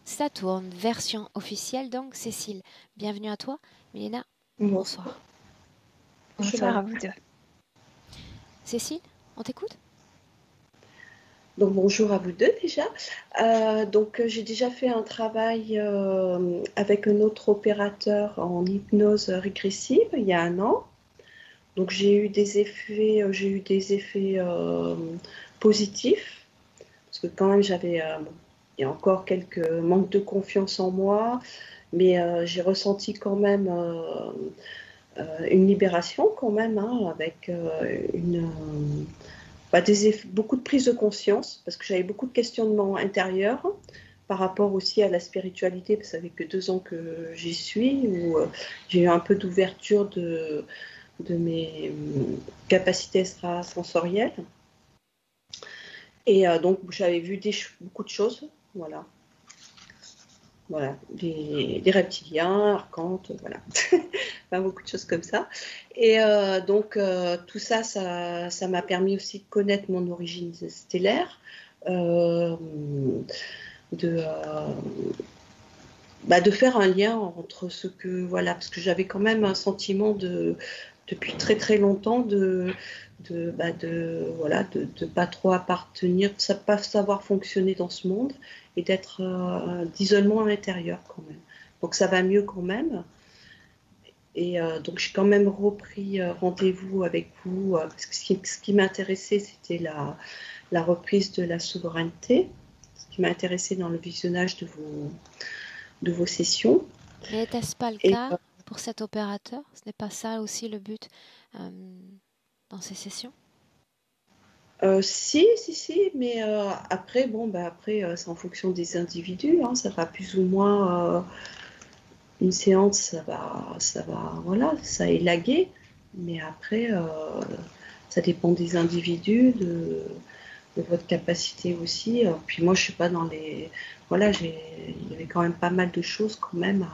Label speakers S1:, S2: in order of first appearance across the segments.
S1: Saturne, version officielle donc. Cécile, bienvenue à toi. Milena,
S2: Bon,
S1: bonsoir.
S3: Bonsoir à vous deux.
S1: Cécile, on t'écoute?
S2: donc bonjour à vous deux déjà. J'ai déjà fait un travail avec un autre opérateur en hypnose régressive il y a un an. Donc j'ai eu des effets positifs parce que quand même il y a encore quelques manques de confiance en moi, mais j'ai ressenti quand même une libération quand même avec beaucoup de prise de conscience, parce que j'avais beaucoup de questionnements intérieurs par rapport aussi à la spiritualité, parce que ça fait que 2 ans que j'y suis, où j'ai eu un peu d'ouverture de mes capacités extrasensorielles. Et donc j'avais vu beaucoup de choses, voilà. Voilà, des reptiliens, archontes, voilà. Enfin, beaucoup de choses comme ça. Et tout ça, ça m'a permis aussi de connaître mon origine stellaire, euh, de, euh, de faire un lien entre ce que, voilà, parce que j'avais quand même un sentiment depuis très très longtemps de pas trop appartenir, de ne pas savoir fonctionner dans ce monde et d'être d'isolement à l'intérieur quand même. Donc ça va mieux quand même. Et donc j'ai quand même repris rendez-vous avec vous parce que ce qui m'intéressait c'était la reprise de la souveraineté, ce qui m'a intéressé dans le visionnage de vos sessions.
S1: Mais n'était-ce pas le
S2: Et
S1: cas pour cet opérateur? Ce n'est pas ça aussi le but euh, dans ces sessions?
S2: si, mais après, c'est en fonction des individus, hein, ça va plus ou moins, une séance, voilà, ça élaguer, mais après, ça dépend des individus, de votre capacité aussi. Puis moi, je suis pas dans les, voilà, il y avait quand même pas mal de choses quand même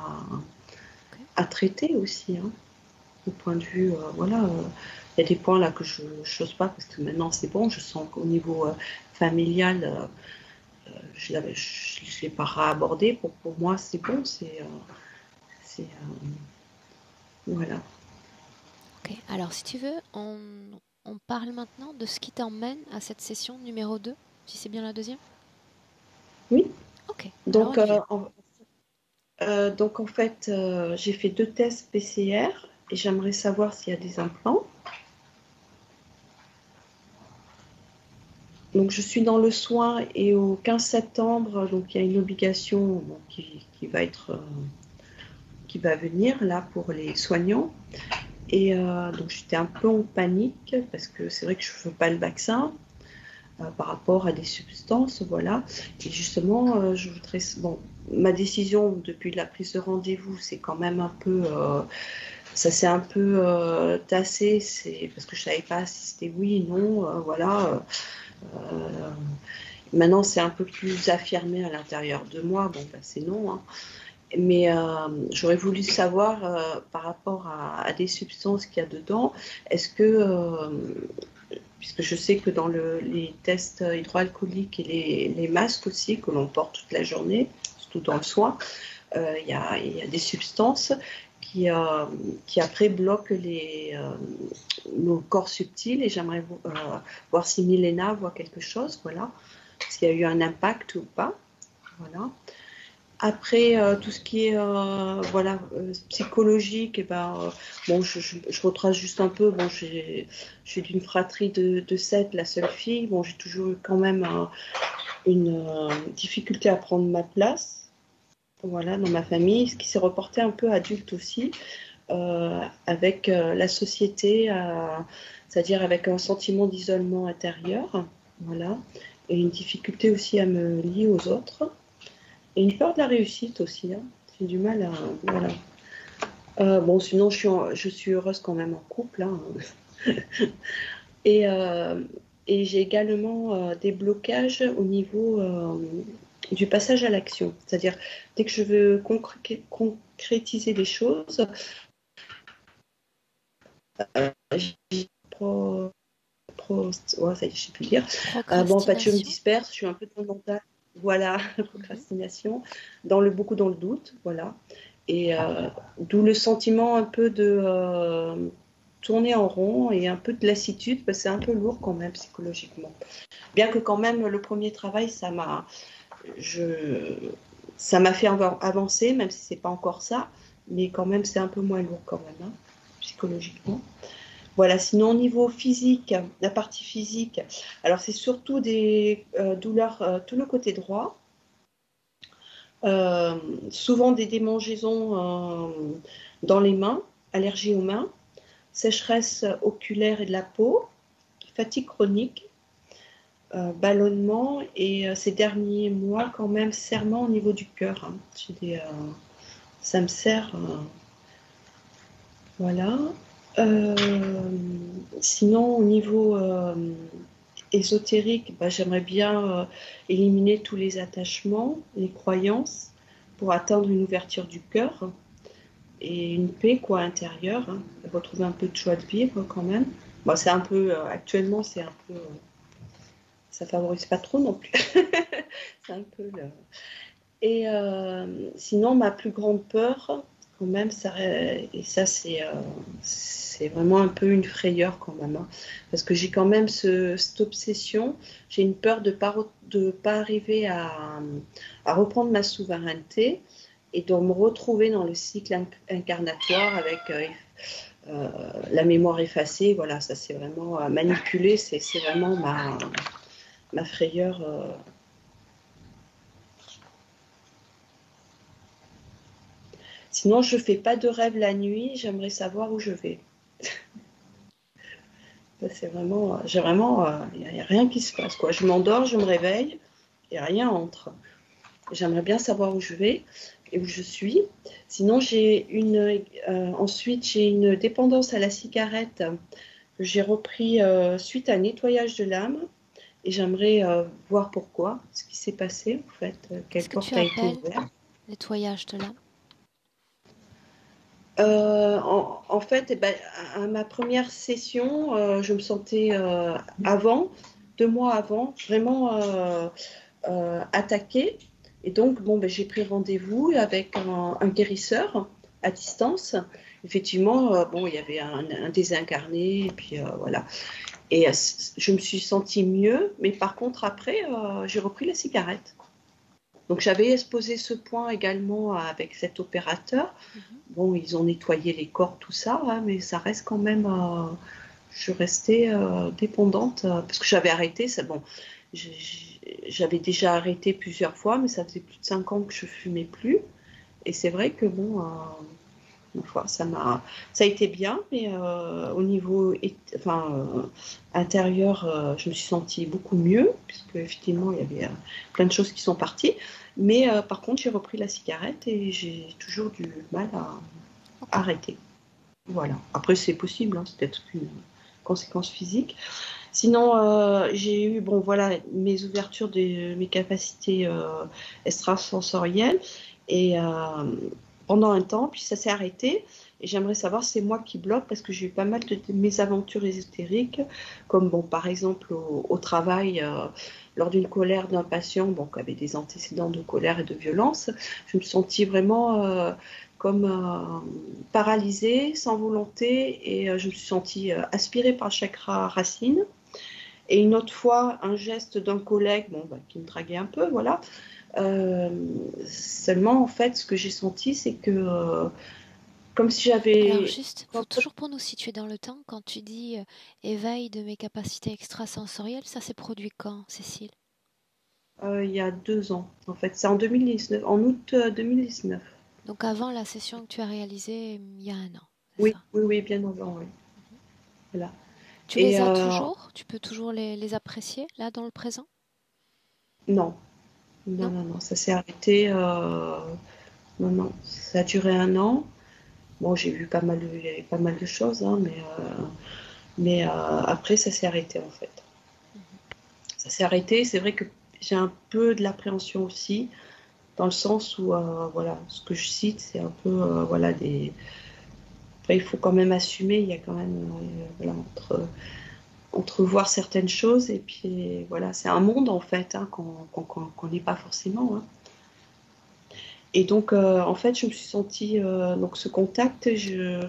S2: à traiter aussi, hein, au point de vue, voilà. Il y a des points là que je n'ose pas parce que maintenant c'est bon, je sens qu'au niveau familial, je ne l'ai pas abordé. Pour moi, c'est bon, voilà.
S1: Ok, alors si tu veux, on parle maintenant de ce qui t'emmène à cette session numéro 2, si c'est bien la deuxième?
S2: Oui.
S1: Ok, alors
S2: Donc,
S1: on y vient.
S2: en fait, j'ai fait 2 tests PCR et j'aimerais savoir s'il y a des implants. Donc, je suis dans le soin et au 15 septembre, donc il y a une obligation qui va venir là pour les soignants. Et donc, j'étais un peu en panique parce que c'est vrai que je ne veux pas le vaccin par rapport à des substances, voilà. Et justement, je voudrais, bon, ma décision depuis la prise de rendez-vous, c'est quand même un peu ça s'est un peu tassé, c'est parce que je savais pas si c'était oui, non, voilà. Euh, Maintenant, c'est un peu plus affirmé à l'intérieur de moi. Bon, ben, c'est non, hein. Mais j'aurais voulu savoir par rapport à des substances qu'il y a dedans, est-ce que, puisque je sais que dans les tests hydroalcooliques et les masques aussi que l'on porte toute la journée, surtout dans le soin, il y a des substances qui après bloquent nos corps subtils et j'aimerais voir si Milena voit quelque chose, voilà, s'il y a eu un impact ou pas, voilà. Après, tout ce qui est voilà, psychologique, et ben, bon, je retrace juste un peu. Bon, je suis d'une fratrie de 7, la seule fille. Bon, j'ai toujours eu quand même une difficulté à prendre ma place, voilà, dans ma famille, ce qui s'est reporté un peu adulte aussi, avec la société, c'est-à-dire avec un sentiment d'isolement intérieur, voilà, et une difficulté aussi à me lier aux autres, et une peur de la réussite aussi, hein. J'ai du mal à, voilà. Bon, sinon, je suis heureuse quand même en couple, hein. Et, euh, et j'ai également des blocages au niveau du passage à l'action. C'est-à-dire, dès que je veux concrétiser des choses, j'ai ouais, ça y est, je sais plus dire. Bon, en fait, je me
S1: Procrastination?
S2: disperse, je suis un peu dans le mental. voilà, procrastination, beaucoup dans le doute, voilà. Et d'où le sentiment un peu de tourner en rond et un peu de lassitude, parce que c'est un peu lourd quand même psychologiquement. Bien que quand même le premier travail, ça m'a fait avancer, même si c'est pas encore ça, mais quand même c'est un peu moins lourd quand même, hein, psychologiquement. Voilà, sinon au niveau physique, la partie physique, alors c'est surtout des douleurs, tout le côté droit, souvent des démangeaisons dans les mains, allergie aux mains, sécheresse oculaire et de la peau, fatigue chronique, ballonnement et ces derniers mois quand même serrement au niveau du cœur. Hein. Ça me serre, voilà. Sinon au niveau ésotérique, j'aimerais bien éliminer tous les attachements, les croyances pour atteindre une ouverture du cœur et une paix intérieure, hein, retrouver un peu de joie de vivre quand même. C'est un peu actuellement c'est un peu ça favorise pas trop non plus. C'est un peu le... Et sinon ma plus grande peur quand même et ça c'est vraiment un peu une frayeur quand même, hein, parce que j'ai quand même cette obsession, j'ai une peur de pas arriver à reprendre ma souveraineté et de me retrouver dans le cycle incarnatoire avec la mémoire effacée. Voilà, ça c'est vraiment manipuler, c'est vraiment ma frayeur. Sinon, je fais pas de rêve la nuit, j'aimerais savoir où je vais. C'est vraiment, il n'y a rien qui se passe, quoi. Je m'endors, je me réveille et rien entre. J'aimerais bien savoir où je vais et où je suis. Sinon, ensuite, j'ai une dépendance à la cigarette que j'ai repris suite à un nettoyage de l'âme. Et j'aimerais voir pourquoi, ce qui s'est passé, en fait, quelle porte a été ouverte.
S1: Nettoyage de l'âme?
S2: En fait, à ma première session, je me sentais 2 mois avant, vraiment attaquée. Et donc, j'ai pris rendez-vous avec un guérisseur à distance. Effectivement, il y avait un désincarné, et puis voilà. Et je me suis sentie mieux, mais par contre, après, j'ai repris la cigarette. Donc, j'avais exposé ce point également avec cet opérateur. Ils ont nettoyé les corps, tout ça, hein, mais ça reste quand même... je restais dépendante, parce que j'avais arrêté. J'avais déjà arrêté plusieurs fois, mais ça faisait plus de 5 ans que je fumais plus. Et c'est vrai que, une fois, ça a été bien, mais au niveau intérieur, je me suis sentie beaucoup mieux, puisque effectivement, il y avait plein de choses qui sont parties. Mais par contre, j'ai repris la cigarette et j'ai toujours du mal à arrêter. Voilà. Après, c'est possible, hein, c'est peut-être une conséquence physique. Sinon, j'ai eu mes ouvertures de mes capacités extrasensorielles et pendant un temps, puis ça s'est arrêté. Et j'aimerais savoir si c'est moi qui bloque, parce que j'ai eu pas mal de mésaventures ésotériques, comme par exemple au travail, lors d'une colère d'un patient qui avait des antécédents de colère et de violence. Je me suis sentie vraiment comme paralysée, sans volonté, et je me suis sentie aspirée par le chakra racine. Et une autre fois, un geste d'un collègue qui me draguait un peu, voilà. Seulement, en fait, ce que j'ai senti, c'est que comme si j'avais...
S1: Alors juste, toujours pour nous situer dans le temps, quand tu dis éveil de mes capacités extrasensorielles, ça s'est produit quand, Cécile?
S2: Il y a 2 ans, en fait. C'est en 2019, en août 2019.
S1: Donc avant la session que tu as réalisée il y a 1 an, c'est
S2: Oui,
S1: ça?
S2: oui, bien avant, oui. Voilà.
S1: Tu les as toujours? Tu peux toujours les apprécier, là, dans le présent?
S2: Non. Non, ça s'est arrêté. Non, ça a duré 1 an. J'ai vu pas mal de choses, hein, mais après, ça s'est arrêté, en fait. Ça s'est arrêté. C'est vrai que j'ai un peu de l'appréhension aussi, dans le sens où, ce que je cite, c'est un peu, des... Après, il faut quand même assumer, il y a quand même, entre entrevoir certaines choses. Et puis voilà, c'est un monde en fait qu'on connaît pas forcément. Et donc en fait, je me suis sentie donc ce contact, je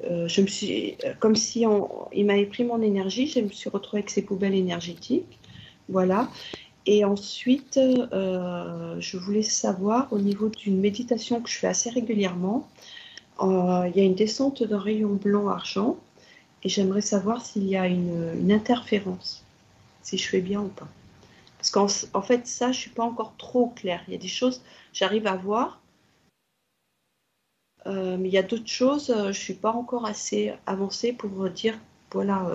S2: me suis comme si il m'avait pris mon énergie. Je me suis retrouvée avec ces poubelles énergétiques. Voilà. Et ensuite, je voulais savoir au niveau d'une méditation que je fais assez régulièrement, il y a une descente d'un rayon blanc-argent et j'aimerais savoir s'il y a une interférence, si je fais bien ou pas. Parce qu'en fait, ça, je ne suis pas encore trop claire. Il y a des choses, j'arrive à voir, mais il y a d'autres choses, je ne suis pas encore assez avancée pour dire, voilà,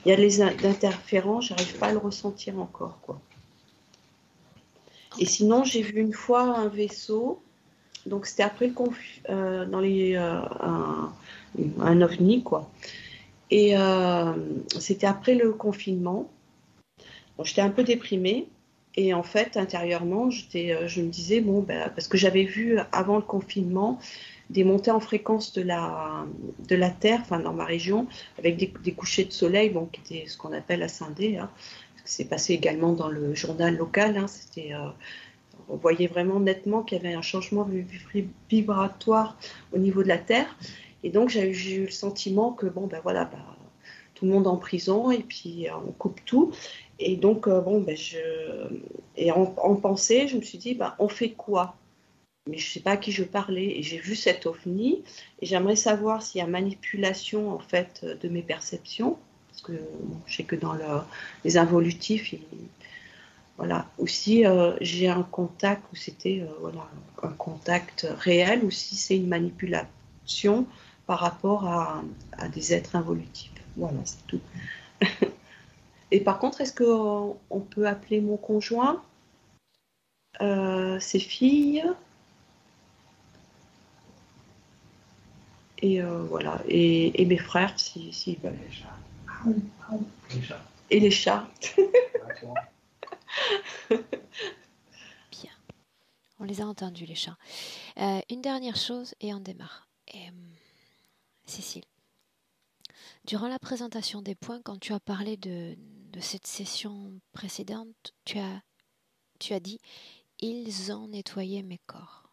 S2: il y a les interférences, je n'arrive pas à le ressentir encore, quoi. Et sinon, j'ai vu une fois un vaisseau. Donc c'était après dans un ovni quoi. Et c'était après le confinement. Bon, j'étais un peu déprimée et en fait intérieurement je me disais bon ben, parce que j'avais vu avant le confinement des montées en fréquence de la Terre, enfin dans ma région, avec des couchers de soleil, bon qui étaient ce qu'on appelle ascendés. C'est passé également dans le journal local. C'était on voyait vraiment nettement qu'il y avait un changement vibratoire au niveau de la Terre. Et donc, j'ai eu le sentiment que, bon, ben voilà, tout le monde en prison et puis on coupe tout. Et donc, en pensée, je me suis dit, on fait quoi? Mais je ne sais pas à qui je parlais. Et j'ai vu cet ovni et j'aimerais savoir s'il y a manipulation, en fait, de mes perceptions. Parce que je sais que dans les involutifs, voilà. Aussi, j'ai un contact où c'était voilà, un contact réel ou si c'est une manipulation par rapport à des êtres involutifs. Voilà, c'est tout. Et par contre, est-ce qu'on peut appeler mon conjoint, ses filles et voilà, et mes frères s'ils veulent. Et les chats.
S1: Bien. On les a entendus, les chats. Une dernière chose et on démarre. Cécile, durant la présentation des points, quand tu as parlé de cette session précédente, tu as dit « Ils ont nettoyé mes corps ».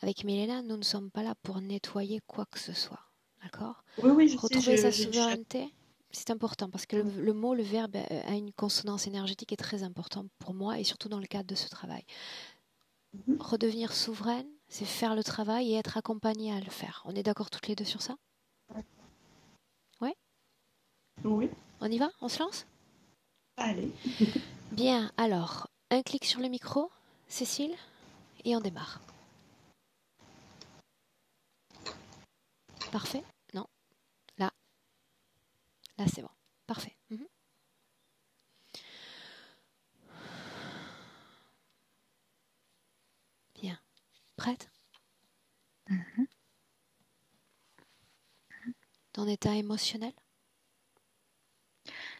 S1: Avec Milena, nous ne sommes pas là pour nettoyer quoi que ce soit. D'accord ?
S2: Oui, je
S1: Retrouver
S2: sais,
S1: sa souveraineté, c'est important parce que le mot, le verbe a une consonance énergétique et très important pour moi et surtout dans le cadre de ce travail. Redevenir souveraine, c'est faire le travail et être accompagnée à le faire. On est d'accord toutes les deux sur ça ? Ouais ?
S2: Oui.
S1: On y va ? On se lance ?
S2: Allez.
S1: Bien, alors, un clic sur le micro, Cécile, et on démarre. Parfait ? Non ? Là, c'est bon. Parfait. Bien. Prête ? Ton état émotionnel ?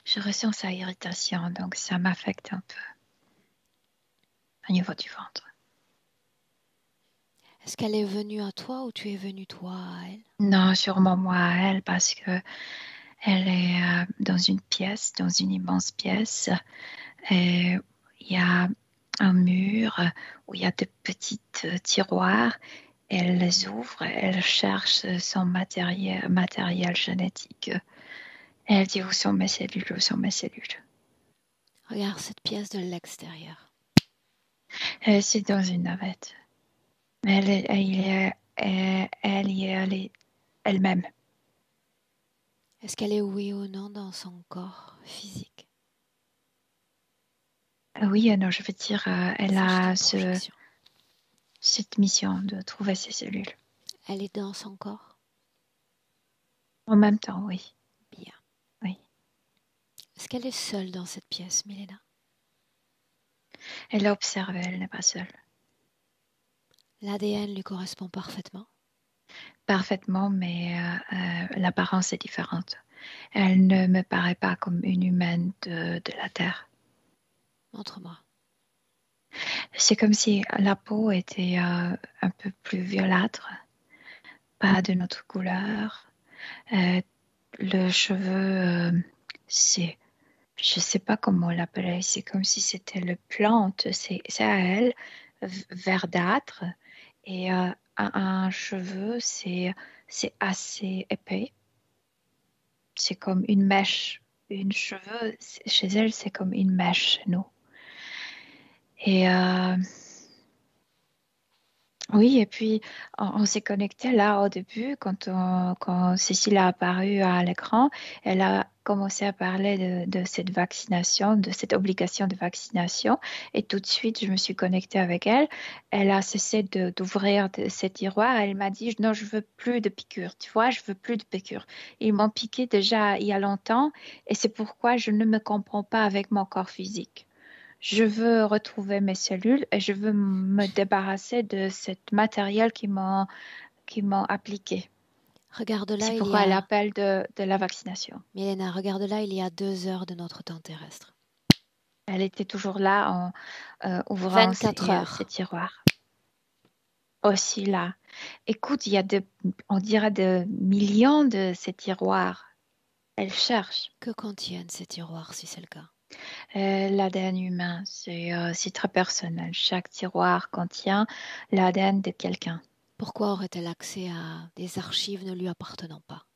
S3: Je ressens sa irritation, donc ça m'affecte un peu au niveau du ventre.
S1: Est-ce qu'elle est venue à toi ou tu es venu toi à elle ?
S3: Non, sûrement moi à elle, parce que elle est dans une pièce, dans une immense pièce. Et il y a un mur où il y a de petites tiroirs. Elle les ouvre, elle cherche son matériel génétique. Elle dit où sont mes cellules, où sont mes cellules.
S1: Regarde cette pièce de l'extérieur.
S3: C'est dans une navette. Elle y est allée elle-même.
S1: Est-ce qu'elle est oui ou non dans son corps physique ?
S3: Oui, non, je veux dire, elle a
S1: projection.
S3: cette mission de trouver ses cellules.
S1: Elle est dans son corps ?
S3: En même temps, oui.
S1: Bien.
S3: Oui.
S1: Est-ce qu'elle est seule dans cette pièce, Milena ?
S3: Elle observe, elle n'est pas seule.
S1: L'ADN lui correspond parfaitement ?
S3: Parfaitement, mais l'apparence est différente. Elle ne me paraît pas comme une humaine de la Terre.
S1: Montre-moi.
S3: C'est comme si la peau était un peu plus violâtre, pas de notre couleur, le cheveu, c'est, je sais pas comment l'appeler, c'est comme si c'était le plante, c'est à elle, verdâtre, et un cheveu, c'est assez épais, c'est comme une mèche. Une cheveu, chez elle, c'est comme une mèche, chez nous. Et oui, et puis on s'est connecté là au début, quand Cécile a apparu à l'écran, elle a commencé à parler de cette vaccination, de cette obligation de vaccination, et tout de suite je me suis connectée avec elle. Elle a cessé d'ouvrir ces tiroirs, elle m'a dit non, je veux plus de piqûres, tu vois, je veux plus de piqûres. Ils m'ont piqué déjà il y a longtemps, et c'est pourquoi je ne me comprends pas avec mon corps physique. Je veux retrouver mes cellules et je veux me débarrasser de cet matériel qui m'ont appliqué.
S1: Regarde là,
S3: C'est
S1: il y
S3: pourquoi elle
S1: a...
S3: appelle de la vaccination.
S1: Milena, regarde là, il y a 2 heures de notre temps terrestre.
S3: Elle était toujours là en ouvrant
S1: 24
S3: ces
S1: heures.
S3: tiroirs. Aussi là. Écoute, il y a on dirait de millions de ces tiroirs. Elle cherche.
S1: Que contiennent ces tiroirs, si c'est le cas?
S3: L'ADN humain, c'est très personnel. Chaque tiroir contient l'ADN de quelqu'un.
S1: Pourquoi aurait-elle accès à des archives ne lui appartenant pas?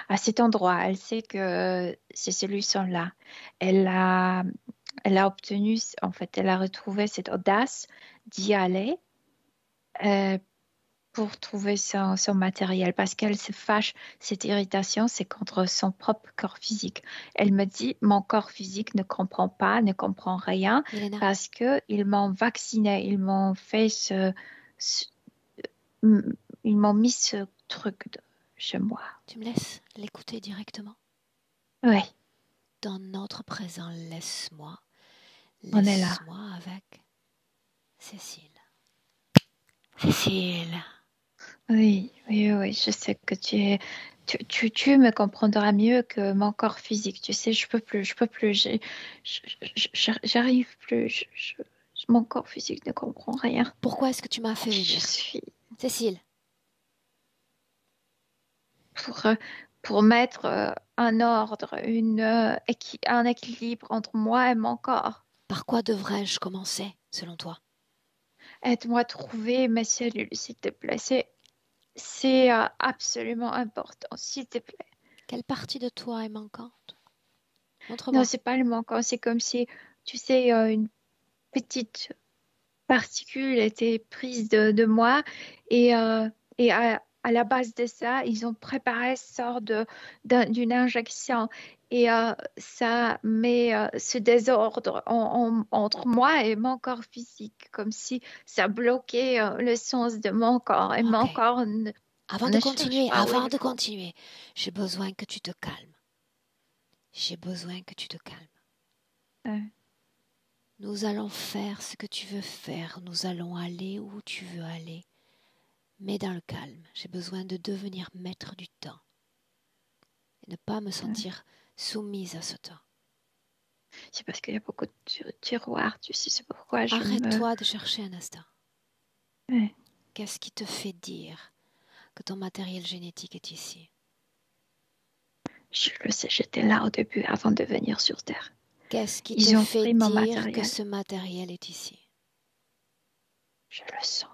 S3: À cet endroit, elle sait que ces cellules sont là. Elle a, elle a obtenu, en fait, elle a retrouvé cette audace d'y aller euh, pour trouver son matériel parce qu'elle se fâche, cette irritation, c'est contre son propre corps physique. Elle me dit, mon corps physique ne comprend pas, ne comprend rien
S1: Milena,
S3: parce qu'ils m'ont vacciné, ils m'ont fait ce- ils m'ont mis ce truc chez moi.
S1: tu me laisses l'écouter directement?
S3: Oui,
S1: Dans notre présent, laisse-moi.
S3: on est là.
S1: Laisse-moi avec Cécile. Cécile.
S3: Oui, oui, oui, je sais que tu me comprendras mieux que mon corps physique. Tu sais, je peux plus, j'arrive plus, mon corps physique ne comprend rien.
S1: Pourquoi est-ce que tu m'as fait
S3: Je
S1: venir?
S3: suis
S1: Cécile,
S3: pour, euh, pour mettre un ordre, un équilibre entre moi et mon corps.
S1: par quoi devrais-je commencer, selon toi?
S3: Aide-moi à trouver mes cellules, s'il te plaît. C'est absolument important, s'il te plaît.
S1: Quelle partie de toi est manquante?
S3: Non,
S1: Montre-moi.
S3: c'est pas le manquant, c'est comme si, tu sais, une petite particule était prise de moi et à la base de ça, ils ont préparé ce sort d'une injection et ça met ce désordre entre moi et mon corps physique, comme si ça bloquait le sens de mon corps et
S1: Ok.
S3: mon corps ne cherche pas où
S1: Avant
S3: il
S1: de
S3: faut.
S1: continuer, j'ai besoin que tu te calmes. J'ai besoin que tu te calmes.
S3: Euh,
S1: Nous allons faire ce que tu veux faire. Nous allons aller où tu veux aller. Mais dans le calme, j'ai besoin de devenir maître du temps et ne pas me
S3: euh,
S1: sentir soumise à ce temps.
S3: c'est parce qu'il y a beaucoup de tiroirs, tu sais, c'est pourquoi
S1: Arrête-toi de chercher un instant.
S3: euh,
S1: Qu'est-ce qui te fait dire que ton matériel génétique est ici?
S3: je le sais, j'étais là au début avant de venir sur Terre.
S1: Qu'est-ce qui te
S3: Ils ont
S1: fait
S3: pris mon
S1: dire que
S3: matériel.
S1: ce matériel est ici?
S3: Je le sens.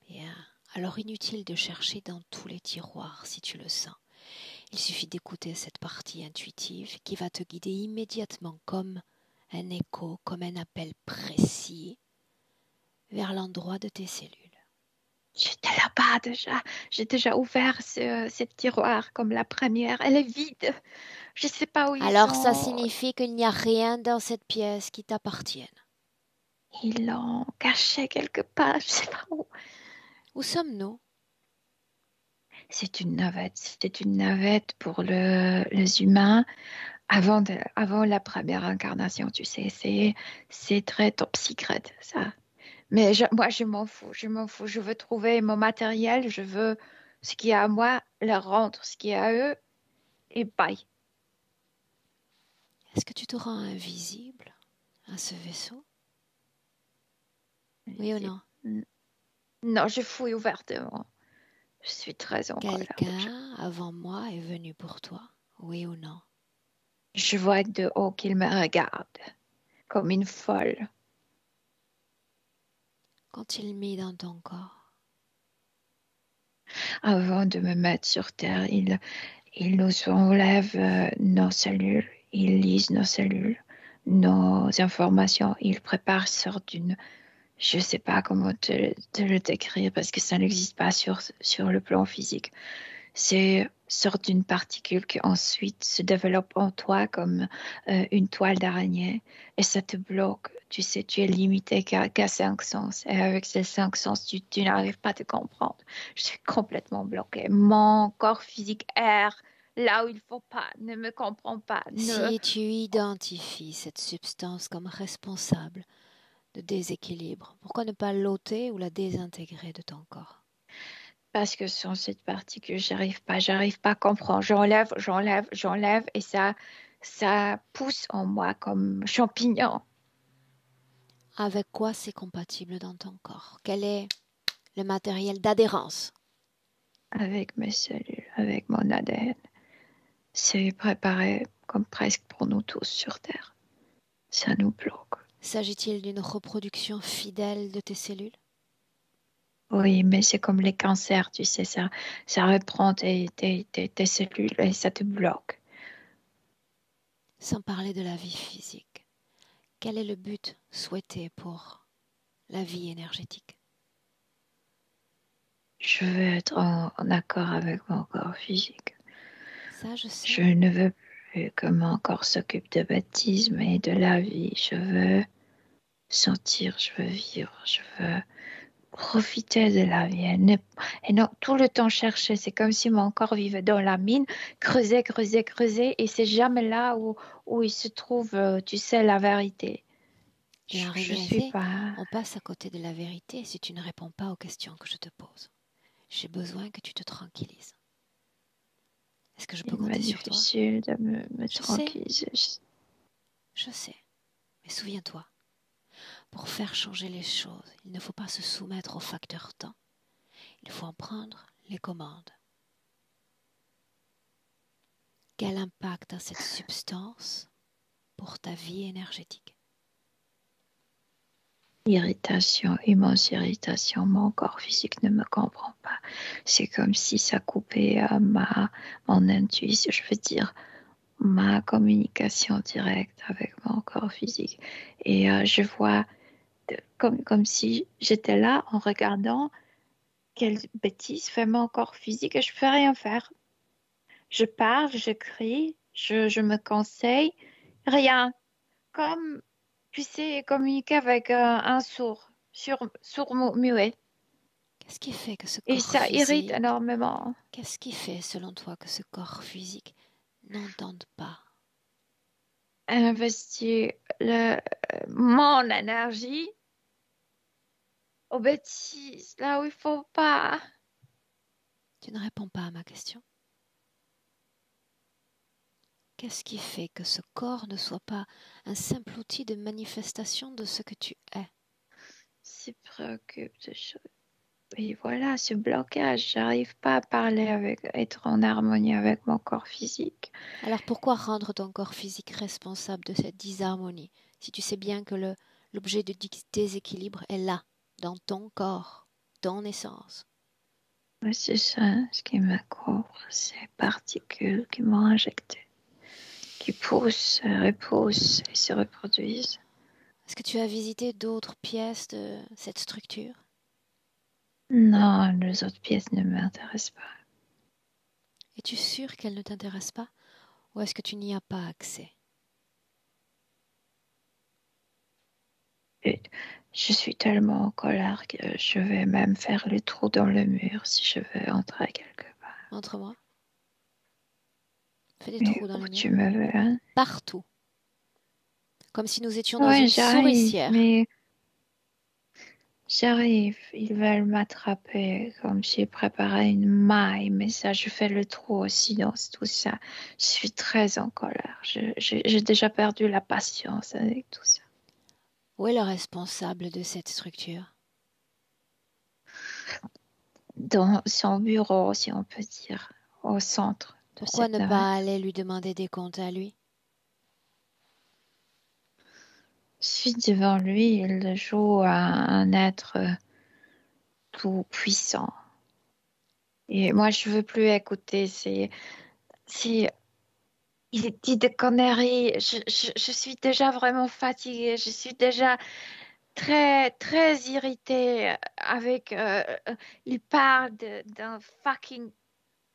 S1: Bien. Alors inutile de chercher dans tous les tiroirs si tu le sens. Il suffit d'écouter cette partie intuitive qui va te guider immédiatement comme un écho, comme un appel précis vers l'endroit de tes cellules.
S3: J'étais là-bas déjà. J'ai déjà ouvert cette tiroir comme la première. Elle est vide. Je ne sais pas où ils
S1: Alors ça
S3: sont.
S1: signifie qu'il n'y a rien dans cette pièce qui t'appartienne.
S3: Ils l'ont caché quelque part. Je ne sais pas où.
S1: Où sommes-nous?
S3: C'est une navette. C'était une navette pour les humains avant la première incarnation. Tu sais, c'est très top secret, ça. Mais moi, je m'en fous. Je m'en fous. Je veux trouver mon matériel. Je veux ce qui est à moi, leur rendre ce qui est à eux. Et bye.
S1: Est-ce que tu te rends invisible à ce vaisseau? Oui ou
S3: C'est-
S1: non?
S3: Non, je fouille ouvertement. Je suis très en colère.
S1: Quelqu'un avant moi est venu pour toi, oui ou non?
S3: Je vois de haut qu'il me regarde, comme une folle.
S1: Qu'ont-ils mis dans ton corps?
S3: Avant de me mettre sur terre, il nous enlève nos cellules, il lise nos cellules, nos informations, il prépare sorte d'une... Je ne sais pas comment te le décrire parce que ça n'existe pas sur le plan physique. C'est sorte d'une particule qui ensuite se développe en toi comme une toile d'araignée et ça te bloque. Tu sais, tu es limité qu'à 5 sens. Et avec ces 5 sens, tu n'arrives pas à te comprendre. Je suis complètement bloquée. Mon corps physique erre là où il ne faut pas, ne me comprend pas.
S1: Si tu identifies cette substance comme responsable de déséquilibre, pourquoi ne pas l'ôter ou la désintégrer de ton corps?
S3: Parce que sans cette particule, j'arrive pas à comprendre. J'enlève et ça pousse en moi comme champignon.
S1: Avec quoi c'est compatible dans ton corps? Quel est le matériel d'adhérence?
S3: Avec mes cellules, avec mon ADN. C'est préparé comme presque pour nous tous sur Terre. Ça nous bloque.
S1: S'agit-il d'une reproduction fidèle de tes cellules?
S3: Oui, mais c'est comme les cancers, tu sais, ça reprend tes cellules et ça te bloque.
S1: Sans parler de la vie physique, quel est le but souhaité pour la vie énergétique?
S3: Je veux être en accord avec mon corps physique.
S1: Ça, je sais.
S3: Je ne veux plus que mon corps s'occupe de baptême et de la vie. Je veux sentir, je veux vivre, je veux profiter de la vie et non tout le temps chercher. C'est comme si mon corps vivait dans la mine, creuser, et c'est jamais là où il se trouve, tu sais, la vérité.
S1: Et en
S3: Je suis
S1: réalité,
S3: pas...
S1: on passe à côté de la vérité si tu ne réponds pas aux questions que je te pose. J'ai besoin que tu te tranquillises. Est-ce que je peux
S3: Il m'est
S1: compter sur toi?
S3: difficile de me
S1: Je sais,
S3: tranquilliser.
S1: je sais. Mais souviens-toi, pour faire changer les choses, il ne faut pas se soumettre au facteur temps. Il faut en prendre les commandes. Quel impact a cette substance pour ta vie énergétique?
S3: Irritation, immense irritation. Mon corps physique ne me comprend pas. C'est comme si ça coupait mon intuition, je veux dire, ma communication directe avec mon corps physique. Et je vois comme si j'étais là en regardant quelle bêtise fait mon corps physique et je peux rien faire. Je parle, je crie, je me conseille, rien. Comme, tu sais, communiquer avec un sourd muet.
S1: Qu'est-ce qui fait que ce
S3: Et
S1: corps
S3: ça irrite
S1: physique,
S3: énormément.
S1: qu'est-ce qui fait selon toi que ce corps physique n'entende pas?
S3: Investir mon énergie aux bêtises, là où il faut pas.
S1: Tu ne réponds pas à ma question. Qu'est-ce qui fait que ce corps ne soit pas un simple outil de manifestation de ce que tu es?
S3: Se préoccupe de choses. Et voilà, ce blocage, j'arrive pas à parler être en harmonie avec mon corps physique.
S1: Alors pourquoi rendre ton corps physique responsable de cette disharmonie si tu sais bien que l'objet de déséquilibre est là, dans ton corps, ton essence?
S3: Mais c'est ça ce qui me couvre, ces particules qui m'ont injecté, qui poussent, repoussent et se reproduisent.
S1: Est-ce que tu as visité d'autres pièces de cette structure?
S3: Non, les autres pièces ne m'intéressent pas.
S1: Es-tu sûr qu'elles ne t'intéressent pas ou est-ce que tu n'y as pas accès?
S3: Et je suis tellement en colère que je vais même faire le trou dans le mur si je veux entrer quelque part.
S1: Montre-moi. Fais des
S3: Mais
S1: trous dans
S3: où
S1: les murs.
S3: tu me veux, hein?
S1: Partout. Comme si nous étions dans
S3: Ouais,
S1: une
S3: j'arrive,
S1: souricière.
S3: mais j'arrive. Ils veulent m'attraper comme si j'ai préparé une maille, mais ça, je fais le trou aussi dans tout ça. Je suis très en colère. J'ai déjà perdu la patience avec tout ça.
S1: Où est le responsable de cette structure?
S3: dans son bureau, si on peut dire, au centre de
S1: Pourquoi
S3: cette
S1: ne
S3: navette.
S1: pas aller lui demander des comptes à lui?
S3: Je suis devant lui, il joue à un être tout puissant. Et moi, je veux plus écouter il dit des conneries. Je suis déjà vraiment fatiguée. Je suis déjà très, très irritée avec. Il parle d'un fucking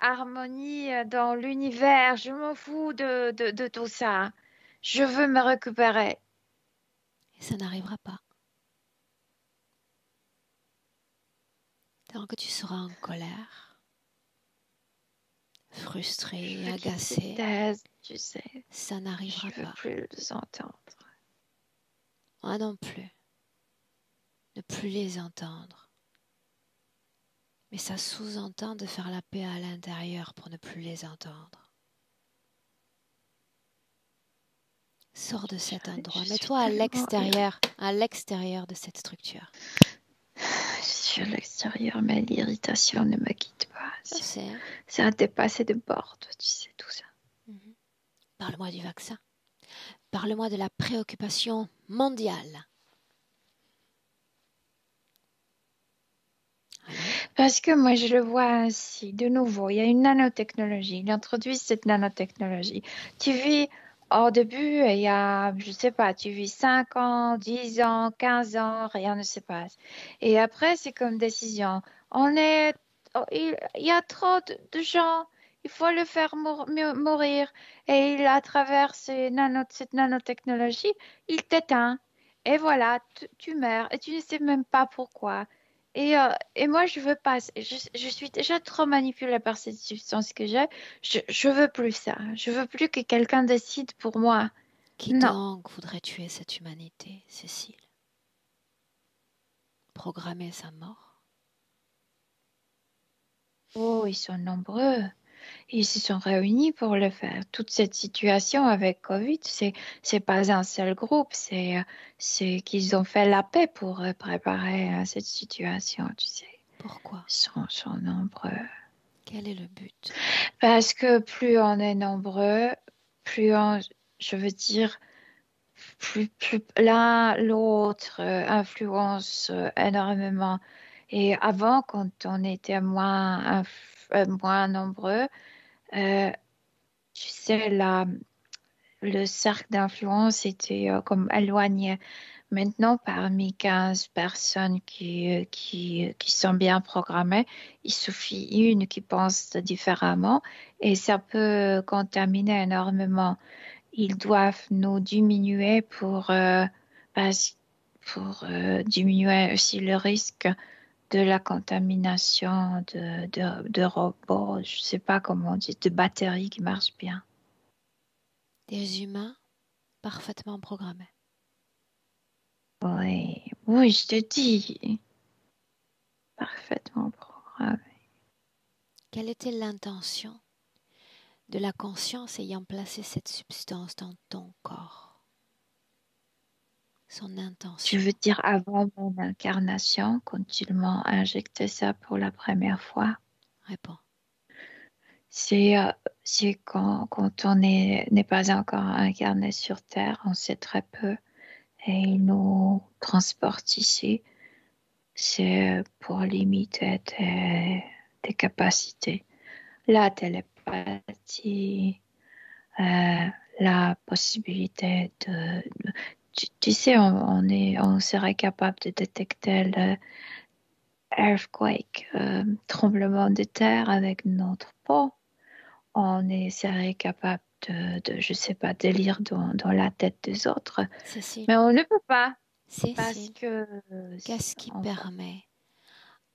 S3: harmonie dans l'univers. Je m'en fous de tout ça. Je veux me récupérer.
S1: Et ça n'arrivera pas. Tant que tu seras en colère,
S3: Je
S1: frustré,
S3: veux qu'ils se
S1: agacé,
S3: taisent, tu sais.
S1: ça n'arrivera
S3: Je veux
S1: pas.
S3: plus les entendre.
S1: Moi non plus. Ne plus les entendre. Mais ça sous-entend de faire la paix à l'intérieur pour ne plus les entendre. Sors de cet endroit.
S3: Je suis
S1: Mets-toi
S3: tellement
S1: à l'extérieur de cette structure.
S3: Je suis à l'extérieur, mais l'irritation ne me quitte pas.
S1: Je sais.
S3: C'est à dépasser de bord, toi, tu sais tout ça.
S1: Mhm. Parle-moi du vaccin. Parle-moi de la préoccupation mondiale. Allô?
S3: Parce que moi, je le vois ainsi. De nouveau, il y a une nanotechnologie. Il introduit cette nanotechnologie. Tu vis au début, il y a, je sais pas, tu vis 5 ans, 10 ans, 15 ans, rien ne se passe. Et après, c'est comme décision. Il y a trop de gens. Il faut le faire mourir. Et à travers cette nanotechnologie, il t'éteint. Et voilà, tu meurs. Et tu ne sais même pas pourquoi. Et moi, je veux pas. Je suis déjà trop manipulée par cette substance que j'ai. Je veux plus ça. Je veux plus que quelqu'un décide pour moi.
S1: Qui
S3: Non.
S1: donc voudrait tuer cette humanité, Cécile? Programmer sa mort?
S3: Oh, ils sont nombreux. Ils se sont réunis pour le faire. Toute cette situation avec Covid, c'est pas un seul groupe. C'est qu'ils ont fait la paix pour préparer cette situation, tu sais.
S1: Pourquoi?
S3: Ils sont nombreux.
S1: Quel est le but?
S3: Parce que plus on est nombreux, plus on, je veux dire, plus l'un l'autre influence énormément. Et avant, quand on était moins nombreux, euh, tu sais, le cercle d'influence était comme éloigné. Maintenant, parmi 15 personnes qui sont bien programmées, il suffit une qui pense différemment et ça peut contaminer énormément. Ils doivent nous diminuer diminuer aussi le risque de la contamination de robots, je ne sais pas comment on dit, de batteries qui marchent bien.
S1: Des humains parfaitement programmés.
S3: Oui, oui, je te dis, parfaitement programmé.
S1: Quelle était l'intention de la conscience ayant placé cette substance dans ton corps? Son
S3: Je
S1: intention.
S3: veux dire, avant mon incarnation, quand ils m'ont injecté ça pour la première fois,
S1: Réponds.
S3: c'est quand on n'est pas encore incarné sur Terre, on sait très peu, et ils nous transportent ici. C'est pour limiter tes capacités. La télépathie, euh, la possibilité tu sais, on serait capable de détecter le earthquake, tremblement de terre avec notre peau. Serait capable je sais pas, de lire dans la tête des autres.
S1: Cécile.
S3: Mais on ne peut pas parce
S1: Cécile.
S3: que
S1: Qu'est-ce qui
S3: on
S1: permet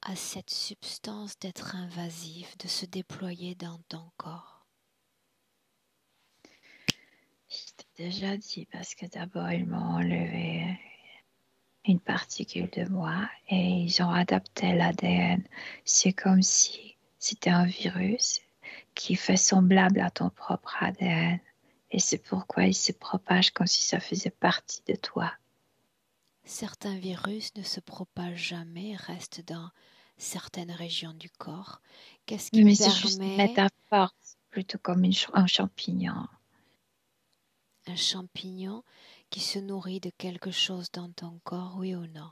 S1: à cette substance d'être invasive, de se déployer dans ton corps?
S3: Je t'ai déjà dit parce que d'abord ils m'ont enlevé une particule de moi et ils ont adapté l'ADN. C'est comme si c'était un virus qui fait semblable à ton propre ADN. Et c'est pourquoi il se propage comme si ça faisait partie de toi.
S1: Certains virus ne se propagent jamais, restent dans certaines régions du corps? Qu'est-ce qui
S3: Mais c'est juste une
S1: permet
S3: métaphore, plutôt comme un champignon.
S1: un champignon qui se nourrit de quelque chose dans ton corps, oui ou non?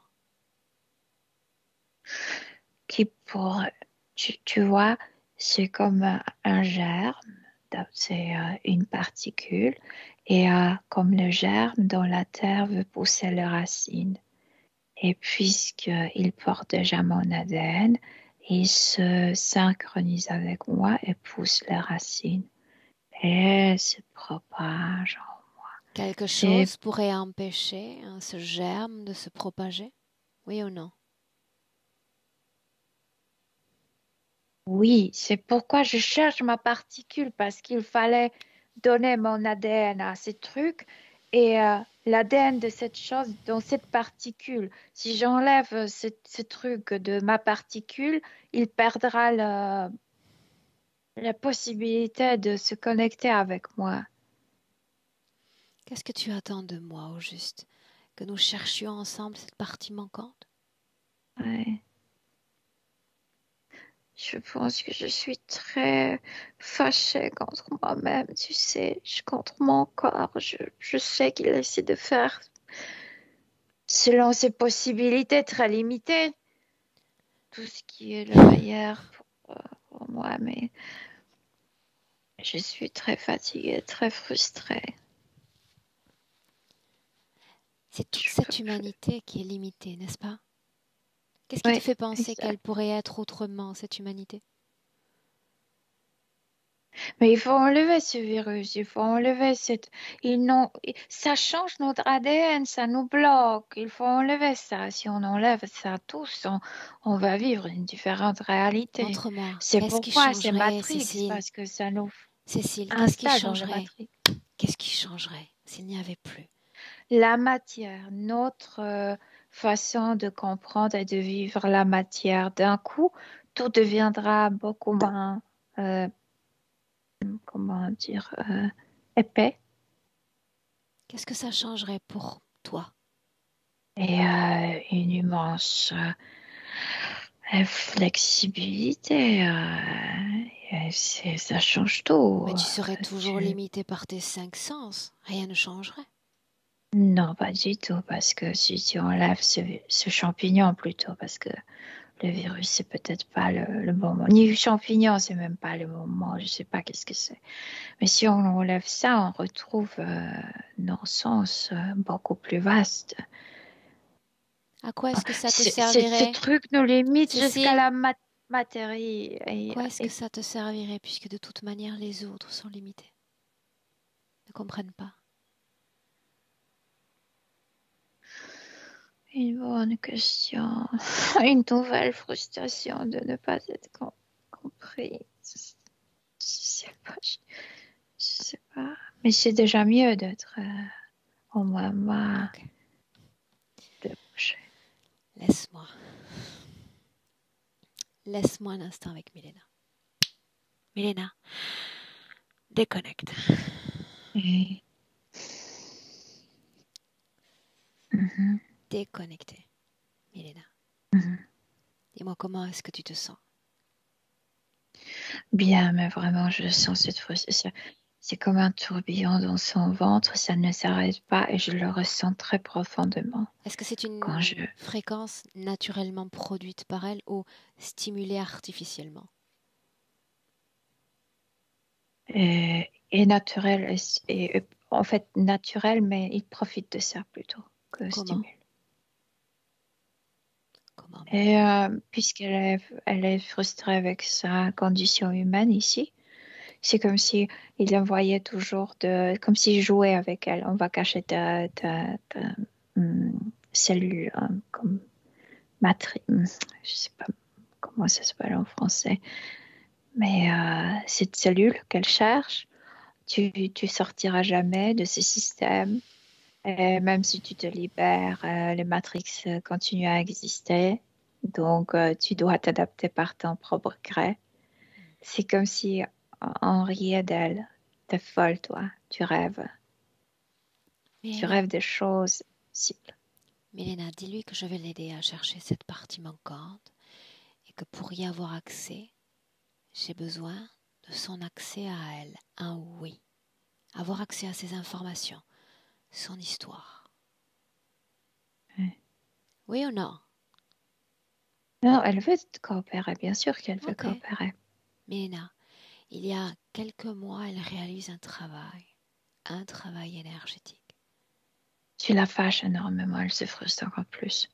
S3: Qui pour, tu vois, c'est comme un germe, c'est une particule, et comme le germe dans la terre veut pousser les racines. Et puisqu'il porte déjà mon ADN, il se synchronise avec moi et pousse les racines. Et se propage.
S1: Quelque
S3: C'est
S1: chose pourrait empêcher ce germe de se propager, oui ou non?
S3: Oui, c'est pourquoi je cherche ma particule, parce qu'il fallait donner mon ADN à ces trucs et l'ADN de cette chose dans cette particule. Si j'enlève ce truc de ma particule, il perdra la possibilité de se connecter avec moi.
S1: Qu'est-ce que tu attends de moi au juste? Que nous cherchions ensemble cette partie manquante?
S3: Ouais. Je pense que je suis très fâchée contre moi-même, tu sais, contre mon corps. Je sais qu'il essaie de faire selon ses possibilités très limitées tout ce qui est le meilleur pour moi, mais je suis très fatiguée, très frustrée.
S1: C'est toute
S3: Je peux
S1: cette
S3: plus.
S1: humanité qui est limitée, n'est-ce pas? Qu'est-ce qui te
S3: Oui,
S1: fait penser qu'elle
S3: exact.
S1: pourrait être autrement, cette humanité?
S3: Mais il faut enlever ce virus, il faut enlever cette... Ça change notre ADN, ça nous bloque. Il faut enlever ça. Si on enlève ça tous, on va vivre une différente réalité.
S1: Montre-moi,
S3: C'est
S1: qu'est-ce qui
S3: pourquoi c'est
S1: changerait,
S3: Matrix,
S1: Cécile?
S3: parce que ça nous
S1: Cécile, qu'est-ce qui
S3: installe dans la
S1: changerait?
S3: Matrix.
S1: Qu'est-ce qui changerait s'il n'y avait plus?
S3: La matière, notre façon de comprendre et de vivre la matière. D'un coup, tout deviendra beaucoup moins, euh, comment dire, épais
S1: Qu'est-ce que ça changerait pour toi?
S3: et une immense flexibilité. Ça change tout.
S1: Mais tu serais toujours
S3: Tu-
S1: limité par tes cinq sens. Rien ne changerait.
S3: Non, pas du tout, parce que si tu enlèves ce champignon plutôt, parce que le virus, c'est peut-être pas le bon moment. Ni le champignon, c'est même pas le moment. Je sais pas qu'est-ce que c'est. Mais si on enlève ça, on retrouve nos sens beaucoup plus vastes.
S1: À quoi est-ce que ça te
S3: Ce
S1: servirait?
S3: truc nous limite jusqu'à
S1: Cécile,
S3: la matière.
S1: à quoi est-ce que ça te servirait puisque de toute manière les autres sont limités? Ne comprennent pas.
S3: Une bonne question. Une nouvelle frustration de ne pas être compris. Je sais pas. Je sais pas. Mais c'est déjà mieux d'être au moins moi
S1: Ok,
S3: de bouger.
S1: laisse-moi. Laisse-moi un instant avec Milena. Milena, déconnecte.
S3: Et- Mhm,
S1: Déconnecté. Milena,
S3: mhm.
S1: dis-moi comment est-ce que tu te sens?
S3: Bien, mais vraiment, je sens cette frustration. C'est comme un tourbillon dans son ventre, ça ne s'arrête pas et je le ressens très profondément
S1: Est-ce que c'est
S3: quand
S1: une fréquence naturellement produite par elle ou stimulée artificiellement?
S3: est naturel en fait naturel, mais il profite de ça plutôt que
S1: Comment?
S3: stimule.
S1: Comment,
S3: Et
S1: Milena?
S3: elle est frustrée avec sa condition humaine ici. C'est comme si il envoyait toujours comme s'il jouait avec elle. On va cacher ta, cellule comme matrice. Je sais pas comment ça s'appelle en français. Mais cette cellule qu'elle cherche, tu sortiras jamais de ce système. Et même si tu te libères, les matrix continuent à exister. Donc, tu dois t'adapter par ton propre gré. C'est comme si on riait d'elle. T'es folle, toi. Tu rêves. Tu
S1: Milena,
S3: rêves des choses simples.
S1: Milena, dis-lui que je vais l'aider à chercher cette partie manquante et que pour y avoir accès, j'ai besoin de son accès à elle, un oui. Avoir accès à ses informations, son histoire.
S3: Ouais.
S1: Oui ou non?
S3: Non, elle veut coopérer, bien sûr qu'elle veut
S1: Ok.
S3: coopérer.
S1: Mélina, il y a quelques mois, elle réalise un travail énergétique.
S3: Tu la fâches énormément, elle se frustre encore plus.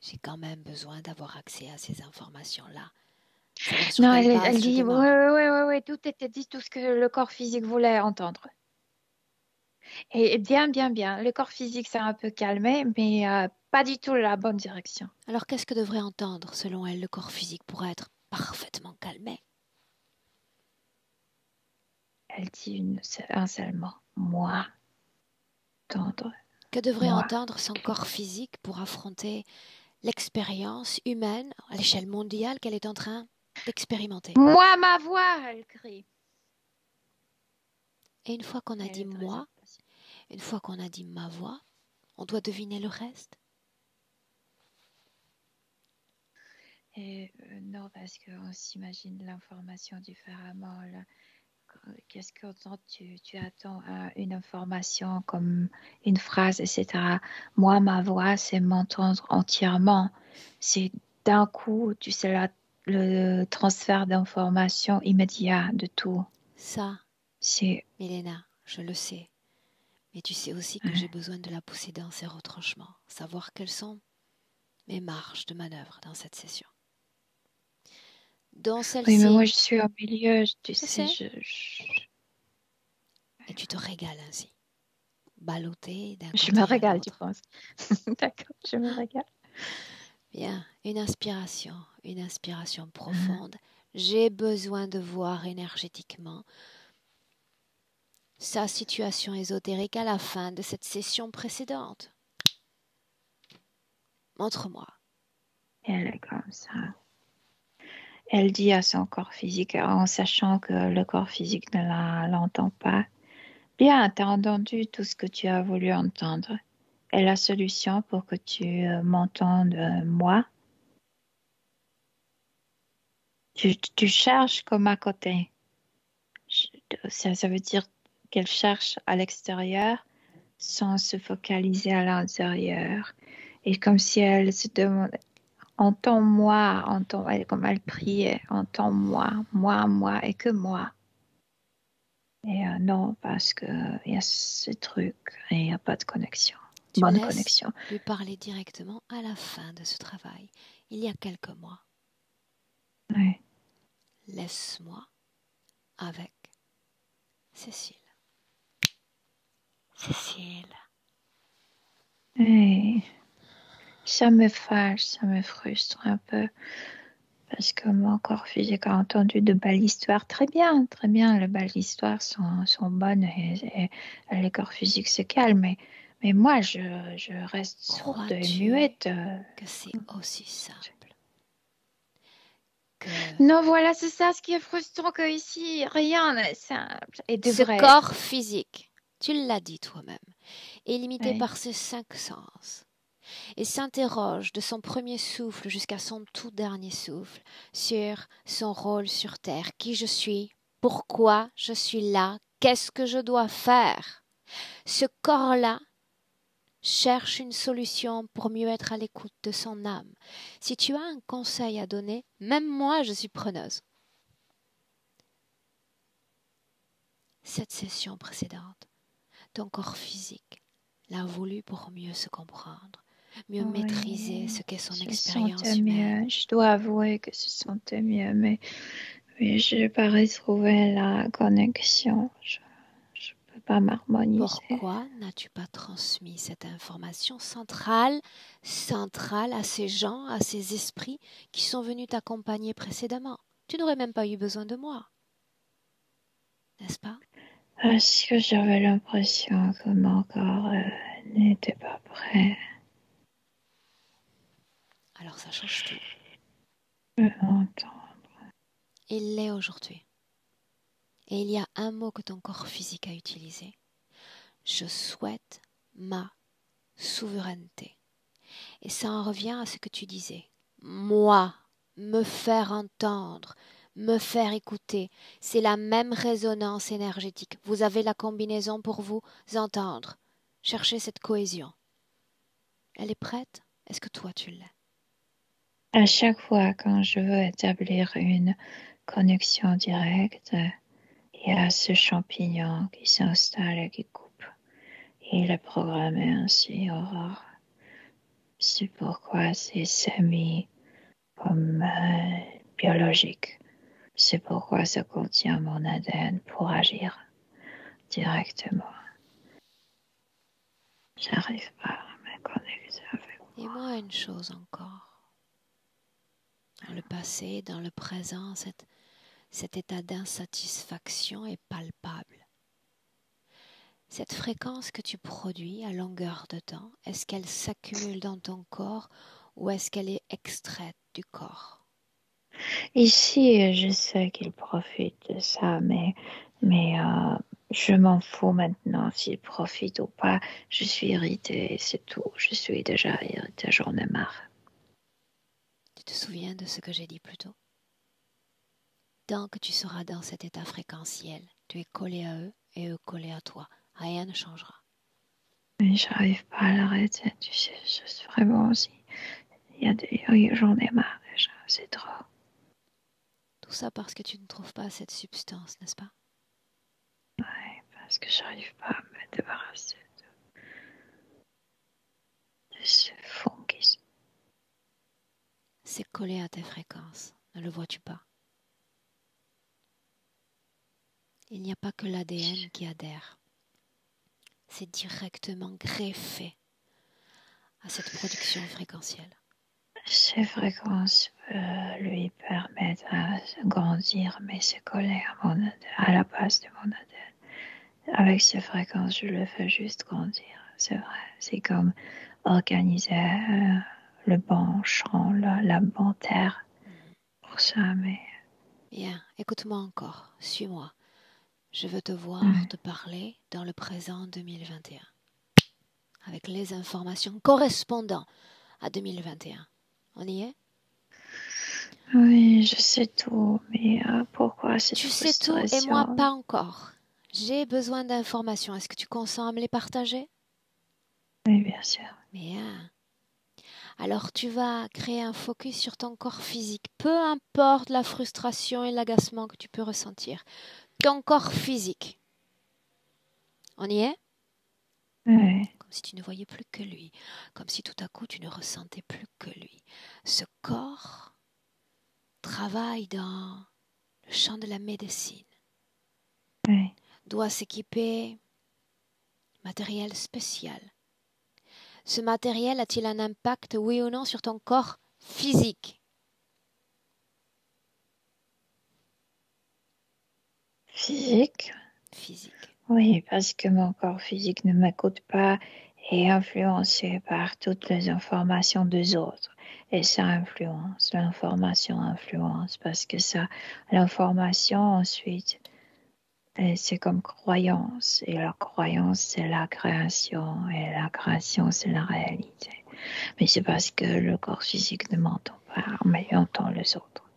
S1: J'ai quand même besoin d'avoir accès à ces informations-là. Savoir sur
S3: Non,
S1: quelle
S3: elle
S1: base je
S3: dit,
S1: démarre.
S3: ouais, tout était dit, tout ce que le corps physique voulait entendre. Et bien. Le corps physique s'est un peu calmé, mais pas du tout la bonne direction.
S1: Alors qu'est-ce que devrait entendre, selon elle, le corps physique pour être parfaitement calmé?
S3: Elle dit un seul mot. Moi. Tendre.
S1: Que devrait
S3: Moi.
S1: entendre son corps physique pour affronter l'expérience humaine à l'échelle mondiale qu'elle est en train d'expérimenter?
S3: Moi, ma voix, elle crie.
S1: Et une fois qu'on a
S3: Elle
S1: dit
S3: est très
S1: moi,
S3: impatiente.
S1: une fois qu'on a dit ma voix, on doit deviner le reste.
S3: Et, non, parce qu'on s'imagine l'information différemment. Là. Qu'est-ce que tu attends une information comme une phrase, etc. Moi, ma voix, c'est m'entendre entièrement. C'est d'un coup, tu sais, le transfert d'informations immédiat de tout.
S1: Ça,
S3: C'est
S1: Milena, je le sais. Mais tu sais aussi que j'ai besoin de la pousser dans ses retranchements, savoir quelles sont mes marges de manœuvre dans cette session. Dans
S3: oui, mais moi,
S1: celle-ci,
S3: je suis au milieu, tu
S1: je
S3: sais,
S1: sais, et tu te régales ainsi, ballotté d'un
S3: je me
S1: côté à
S3: régale, tu
S1: l'autre.
S3: penses. D'accord, je me régale.
S1: Bien, une inspiration profonde. J'ai besoin de voir énergétiquement sa situation ésotérique à la fin de cette session précédente. Montre-moi.
S3: Et elle est comme ça. Elle dit à son corps physique, en sachant que le corps physique ne l'entend pas. Bien, tu as entendu tout ce que tu as voulu entendre. Et la solution pour que tu m'entendes, moi, tu cherches comme à côté. Ça veut dire qu'elle cherche à l'extérieur sans se focaliser à l'intérieur. Et comme si elle se demandait, entends-moi, comme elle priait, entends-moi, moi, et que moi. Et non, parce qu'il y a ce truc et il n'y a pas de connexion.
S1: Tu me
S3: Bonne
S1: laisses
S3: connexion.
S1: lui parler directement à la fin de ce travail, il y a quelques mois.
S3: Oui.
S1: Laisse-moi avec Cécile. Cécile.
S3: Et ça me fâche, ça me frustre un peu. Parce que mon corps physique a entendu de belles histoires. Très bien. Les belles histoires sont bonnes et le corps physique se calme. Mais moi, je reste sourde et
S1: Crois-tu
S3: muette.
S1: que c'est aussi simple que
S3: Non, voilà, c'est ça ce qui est frustrant que ici, rien n'est simple et
S1: ce
S3: devrait
S1: corps
S3: être.
S1: physique, tu l'as dit toi-même, est limité
S3: Oui.
S1: par ses 5 sens et s'interroge de son premier souffle jusqu'à son tout dernier souffle sur son rôle sur Terre, qui je suis, pourquoi je suis là, qu'est-ce que je dois faire. Ce corps-là cherche une solution pour mieux être à l'écoute de son âme. Si tu as un conseil à donner, même moi je suis preneuse. Cette session précédente, ton corps physique l'a voulu pour mieux se comprendre, mieux maîtriser
S3: Oui,
S1: ce qu'est son
S3: je sentais
S1: expérience humaine.
S3: mieux. Je dois avouer que je sentais mieux, mais je n'ai pas retrouvé la connexion. Je ne peux pas m'harmoniser.
S1: Pourquoi n'as-tu pas transmis cette information centrale à ces gens, à ces esprits qui sont venus t'accompagner précédemment? Tu n'aurais même pas eu besoin de moi, n'est-ce pas?
S3: Parce que j'avais l'impression que mon corps n'était pas prêt
S1: Alors ça change tout.
S3: à entendre.
S1: Il l'est aujourd'hui. Et il y a un mot que ton corps physique a utilisé. Je souhaite ma souveraineté. Et ça en revient à ce que tu disais. Moi, me faire entendre, me faire écouter, c'est la même résonance énergétique. Vous avez la combinaison pour vous entendre. Cherchez cette cohésion. Elle est prête? Est-ce que toi tu l'as?
S3: À chaque fois quand je veux établir une connexion directe, il y a ce champignon qui s'installe et qui coupe. Il est programmé ainsi, Aurore. C'est pourquoi c'est semi comme biologique. C'est pourquoi ça contient mon ADN pour agir directement. J'arrive pas à me connecter avec moi.
S1: Dis-moi une chose encore. Dans le passé, dans le présent, cet état d'insatisfaction est palpable. Cette fréquence que tu produis à longueur de temps, est-ce qu'elle s'accumule dans ton corps ou est-ce qu'elle est extraite du corps?
S3: Ici, je sais qu'il profite de ça, mais je m'en fous maintenant s'il profite ou pas. Je suis irritée, c'est tout. Je suis déjà irritée, j'en ai marre.
S1: Tu te souviens de ce que j'ai dit plus tôt? Tant que tu seras dans cet état fréquentiel, tu es collé à eux et eux collés à toi. Rien ne changera.
S3: Mais j'arrive pas à l'arrêter, tu sais, je suis vraiment aussi. J'en ai marre déjà, c'est trop.
S1: Tout ça parce que tu ne trouves pas cette substance, n'est-ce pas?
S3: Ouais, parce que j'arrive pas à me débarrasser de ce fond qui
S1: C'est collé à tes fréquences, ne le vois-tu pas? Il n'y a pas que l'ADN qui adhère. C'est directement greffé à cette production fréquentielle.
S3: Ces fréquences lui permettent de grandir, mais c'est collé à la base de mon ADN. Avec ces fréquences, je le fais juste grandir. C'est vrai. C'est comme organiser le bon champ, la bonne terre pour ça, mais.
S1: Bien, écoute-moi encore, suis-moi. Je veux te voir, te parler dans le présent 2021, avec les informations correspondant à 2021. On y est?
S3: Oui, je sais tout, mais pourquoi cette
S1: Tu sais tout et moi
S3: frustration?
S1: pas encore. J'ai besoin d'informations. Est-ce que tu consens à me les partager?
S3: Oui, bien sûr.
S1: Bien. Alors tu vas créer un focus sur ton corps physique, peu importe la frustration et l'agacement que tu peux ressentir. Ton corps physique. On y est?
S3: Oui.
S1: Comme si tu ne voyais plus que lui, comme si tout à coup tu ne ressentais plus que lui. Ce corps travaille dans le champ de la médecine,
S3: Oui.
S1: doit s'équiper matériel spécial. Ce matériel a-t-il un impact, oui ou non, sur ton corps physique?
S3: Physique?
S1: Physique.
S3: Oui, parce que mon corps physique ne m'écoute pas et est influencé par toutes les informations des autres. Et ça influence, l'information influence, parce que ça, l'information ensuite, c'est comme croyance. Et la croyance, c'est la création. Et la création, c'est la réalité. Mais c'est parce que le corps physique ne m'entend pas, mais il entend les autres.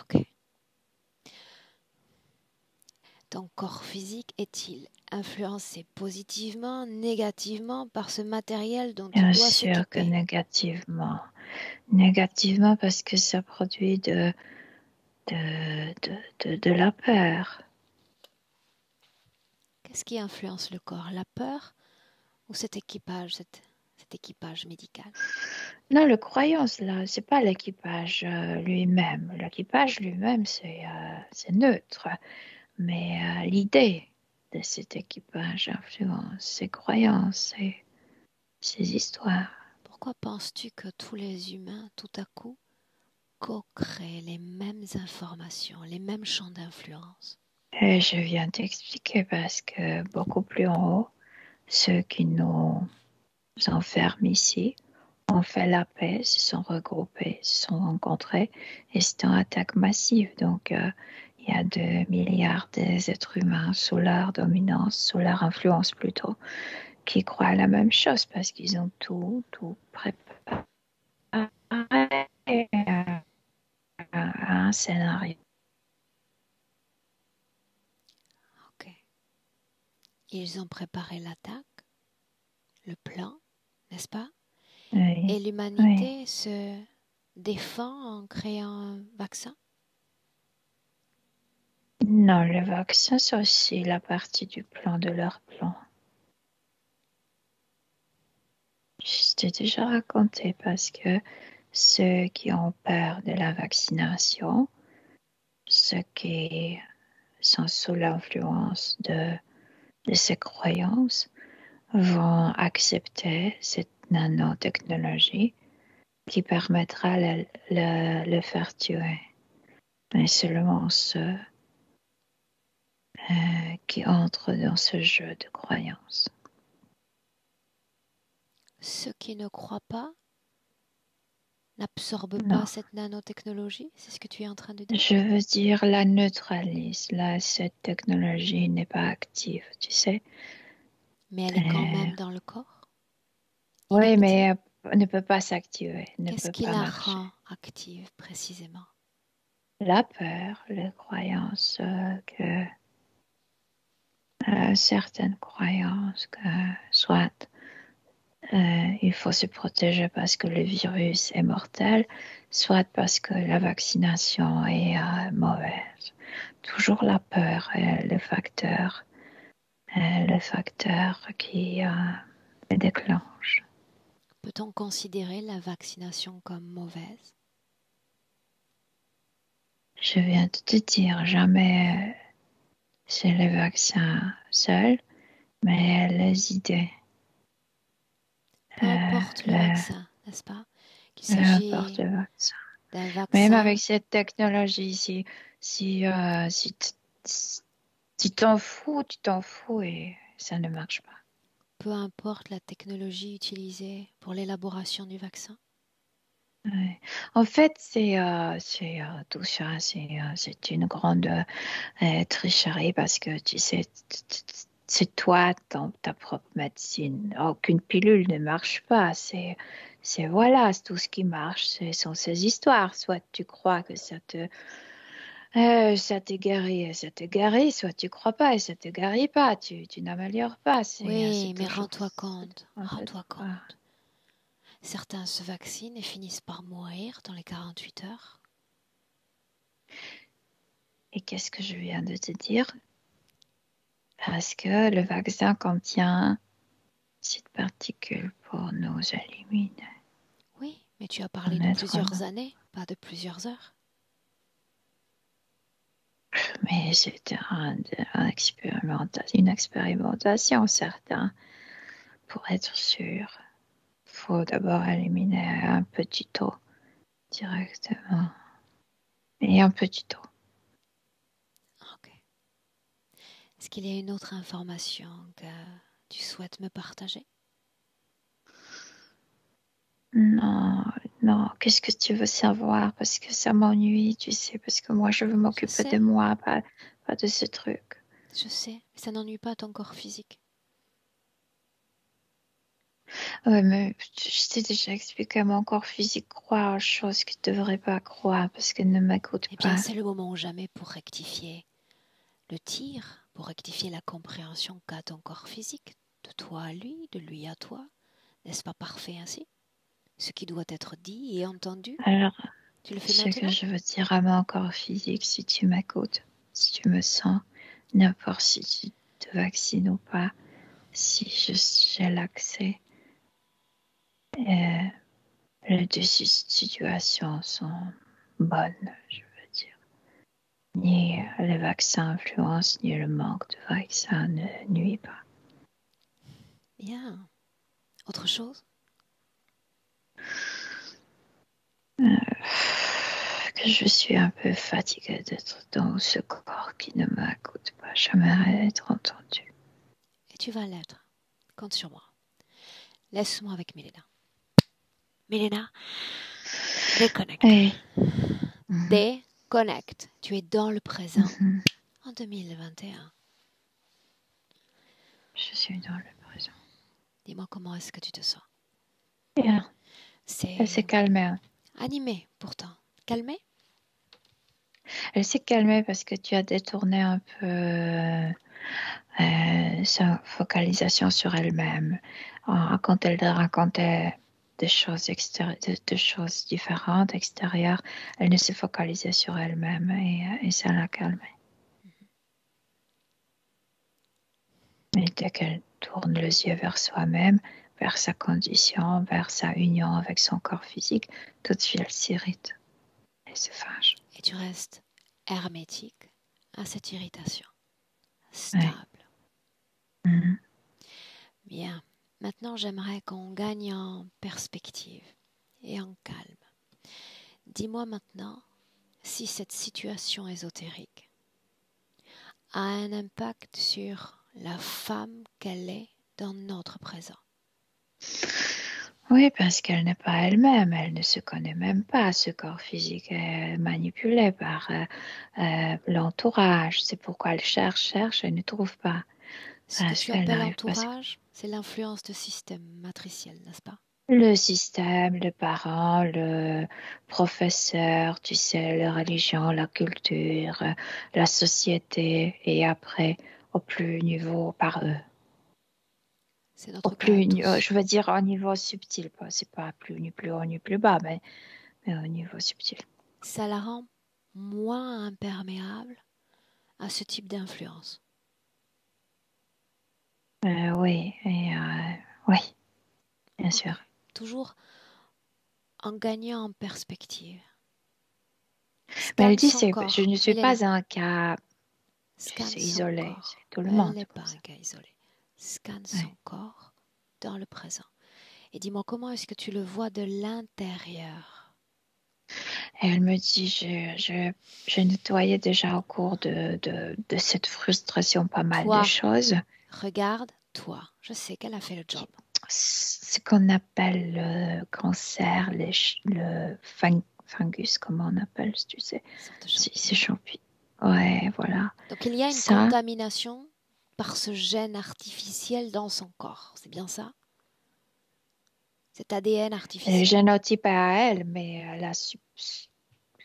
S1: Ok. Ton corps physique est-il influencé positivement, négativement par ce matériel dont il
S3: Bien
S1: doit
S3: sûr que
S1: s'équiper?
S3: négativement. Négativement parce que ça produit de la peur.
S1: Qu'est-ce qui influence le corps? La peur ou cet équipage, cet équipage médical?
S3: Non, le croyance, là, c'est pas l'équipage lui-même. L'équipage lui-même, c'est neutre. Mais l'idée de cet équipage influence ses croyances, ses histoires.
S1: Pourquoi penses-tu que tous les humains, tout à coup, co-créent les mêmes informations, les mêmes champs d'influence?
S3: Et je viens t'expliquer parce que beaucoup plus en haut, ceux qui nous enferment ici ont fait la paix, se sont regroupés, se sont rencontrés et c'est une attaque massive. Donc, il y a 2 milliards d'êtres humains sous leur dominance, sous leur influence plutôt, qui croient la même chose parce qu'ils ont tout préparé à un scénario.
S1: Ok. Ils ont préparé l'attaque, le plan, n'est-ce pas?
S3: Oui,
S1: Et l'humanité se défend en créant un vaccin?
S3: non, le vaccin, c'est aussi la partie du plan de leur plan. Je t'ai déjà raconté parce que ceux qui ont peur de la vaccination, ceux qui sont sous l'influence de ces croyances, vont accepter cette nanotechnologie qui permettra le faire tuer. Mais seulement ceux qui entrent dans ce jeu de croyances.
S1: Ceux qui ne croient pas n'absorbent pas
S3: Non,
S1: cette nanotechnologie? C'est ce que tu es en train de dire?
S3: je veux dire la neutralise. Là, cette technologie n'est pas active, tu sais.
S1: Mais elle est quand même dans le corps?
S3: Oui,
S1: Inactive?
S3: mais ne peut pas s'activer, ne
S1: Qu'est-ce
S3: peut
S1: qui
S3: pas
S1: la
S3: marcher.
S1: rend active précisément?
S3: La peur, les croyances que certaines croyances que soit il faut se protéger parce que le virus est mortel, soit parce que la vaccination est mauvaise. Toujours la peur est le facteur qui le déclenche.
S1: Peut-on considérer la vaccination comme mauvaise?
S3: Je viens de te dire, jamais c'est le vaccin seul, mais les idées.
S1: Peu importe le
S3: Le,
S1: vaccin, n'est-ce pas? Qu'il
S3: N'importe
S1: s'agit
S3: le vaccin.
S1: d'un
S3: Même
S1: vaccin.
S3: avec cette technologie, si tu t'en fous et ça ne marche pas.
S1: Peu importe la technologie utilisée pour l'élaboration du vaccin.
S3: Ouais. En fait, tout ça, c'est une grande tricherie parce que tu sais, c'est toi, ta propre médecine. Aucune pilule ne marche pas. Voilà, c'est tout ce qui marche, ce sont ces histoires. Soit tu crois que ça te guérit, soit tu crois pas et ça te guérit pas. Tu n'améliores pas. C'est
S1: Oui, mais
S3: toujours un peu
S1: rends-toi
S3: quoi.
S1: compte. Certains se vaccinent et finissent par mourir dans les 48 heures.
S3: Et qu'est-ce que je viens de te dire? Parce que le vaccin contient cette particule pour nous éliminer.
S1: Oui, mais tu as parlé
S3: En
S1: de
S3: être
S1: plusieurs
S3: humain.
S1: années, pas de plusieurs heures.
S3: Mais c'était une expérimentation, certaine. Pour être sûr, il faut d'abord éliminer un petit taux directement. Et un petit taux.
S1: Ok. Est-ce qu'il y a une autre information que tu souhaites me partager?
S3: Non, non, qu'est-ce que tu veux savoir? Parce que ça m'ennuie, tu sais, parce que moi, je veux
S1: Je
S3: m'occuper de
S1: sais,
S3: moi, pas de ce truc.
S1: je sais, mais ça n'ennuie pas ton corps physique.
S3: Ouais, mais je t'ai déjà expliqué, mon corps physique croit aux choses qu'il ne devrait pas croire parce qu'il ne m'écoute
S1: Eh bien,
S3: pas.
S1: c'est le moment ou jamais pour rectifier le tir, pour rectifier la compréhension qu'a ton corps physique, de toi à lui, de lui à toi. N'est-ce pas parfait ainsi? Ce qui doit être dit et entendu,
S3: Alors,
S1: tu le fais
S3: ce que
S1: maintenant?
S3: je veux dire à mon corps physique, si tu m'écoutes, si tu me sens, n'importe si tu te vaccines ou pas, si j'ai l'accès, euh, les deux situations sont bonnes, je veux dire. Ni le vaccin influence, ni le manque de vaccin ne nuit pas.
S1: Bien. Autre chose?
S3: Que je suis un peu fatiguée d'être dans ce corps qui ne m'écoute pas. J'aimerais être entendue.
S1: Et tu vas l'être. Compte sur moi. Laisse-moi avec Milena. Milena, déconnecte.
S3: Hey.
S1: Déconnecte. Tu es dans le présent
S3: Mhm.
S1: en 2021.
S3: Je suis dans le présent.
S1: Dis-moi comment est-ce que tu te sens.
S3: Bien.
S1: C'est
S3: Elle s'est calmée.
S1: animé pourtant. Calmé?
S3: Elle s'est calmée parce que tu as détourné un peu sa focalisation sur elle-même. Quand elle racontait des choses des choses différentes, extérieures, elle ne se focalisait sur elle-même et ça l'a calmée. Mais dès qu'elle tourne les yeux vers soi-même, vers sa condition, vers sa union avec son corps physique, tout de suite elle s'irrite. Elle se fâche.
S1: Et tu restes hermétique à cette irritation.
S3: Ouais.
S1: Stable.
S3: Mhm.
S1: Bien. Maintenant, j'aimerais qu'on gagne en perspective et en calme. Dis-moi maintenant si cette situation ésotérique a un impact sur la femme qu'elle est dans notre présent.
S3: Oui, parce qu'elle n'est pas elle-même, elle ne se connaît même pas. Ce corps physique est manipulé par l'entourage. C'est pourquoi elle cherche, elle ne trouve pas.
S1: Ce que
S3: Parce
S1: tu
S3: qu'elle
S1: appelles
S3: n'arrive pas.
S1: entourage, c'est l'influence de système matriciel, n'est-ce pas?
S3: Le système, les parents, le professeur, tu sais, la religion, la culture, la société, et après, au plus niveau par eux.
S1: C'est
S3: Au
S1: notre cas à
S3: plus,
S1: tous.
S3: je veux dire au niveau subtil, c'est pas plus ni plus haut ni plus bas, mais au niveau subtil.
S1: Ça la rend moins imperméable à ce type d'influence.
S3: Oui, oui, bien
S1: Ok.
S3: sûr.
S1: Toujours en gagnant en perspective.
S3: Mais elle
S1: Scanne
S3: dit,
S1: son
S3: je
S1: corps.
S3: ne suis
S1: Milena,
S3: pas un cas, tu
S1: scanne
S3: sais,
S1: son
S3: isolé, c'est
S1: corps.
S3: tout le
S1: Elle
S3: monde
S1: n'est pas
S3: comme
S1: un
S3: ça.
S1: cas isolé. Scanne son
S3: Ouais.
S1: corps dans le présent. Et dis-moi comment est-ce que tu le vois de l'intérieur?
S3: Et elle me dit, je nettoyais déjà au cours de cette frustration pas mal de
S1: Toi,
S3: choses.
S1: regarde, toi. Je sais qu'elle a fait le job.
S3: Ce qu'on appelle le cancer, le fungus, comment on appelle, tu sais,
S1: Une sorte de
S3: ces
S1: champignon.
S3: champignons. Ouais, voilà.
S1: Donc il y a une
S3: Ça,
S1: contamination par ce gène artificiel dans son corps. C'est bien ça? Cet ADN
S3: le
S1: artificiel.
S3: génotype est à elle, mais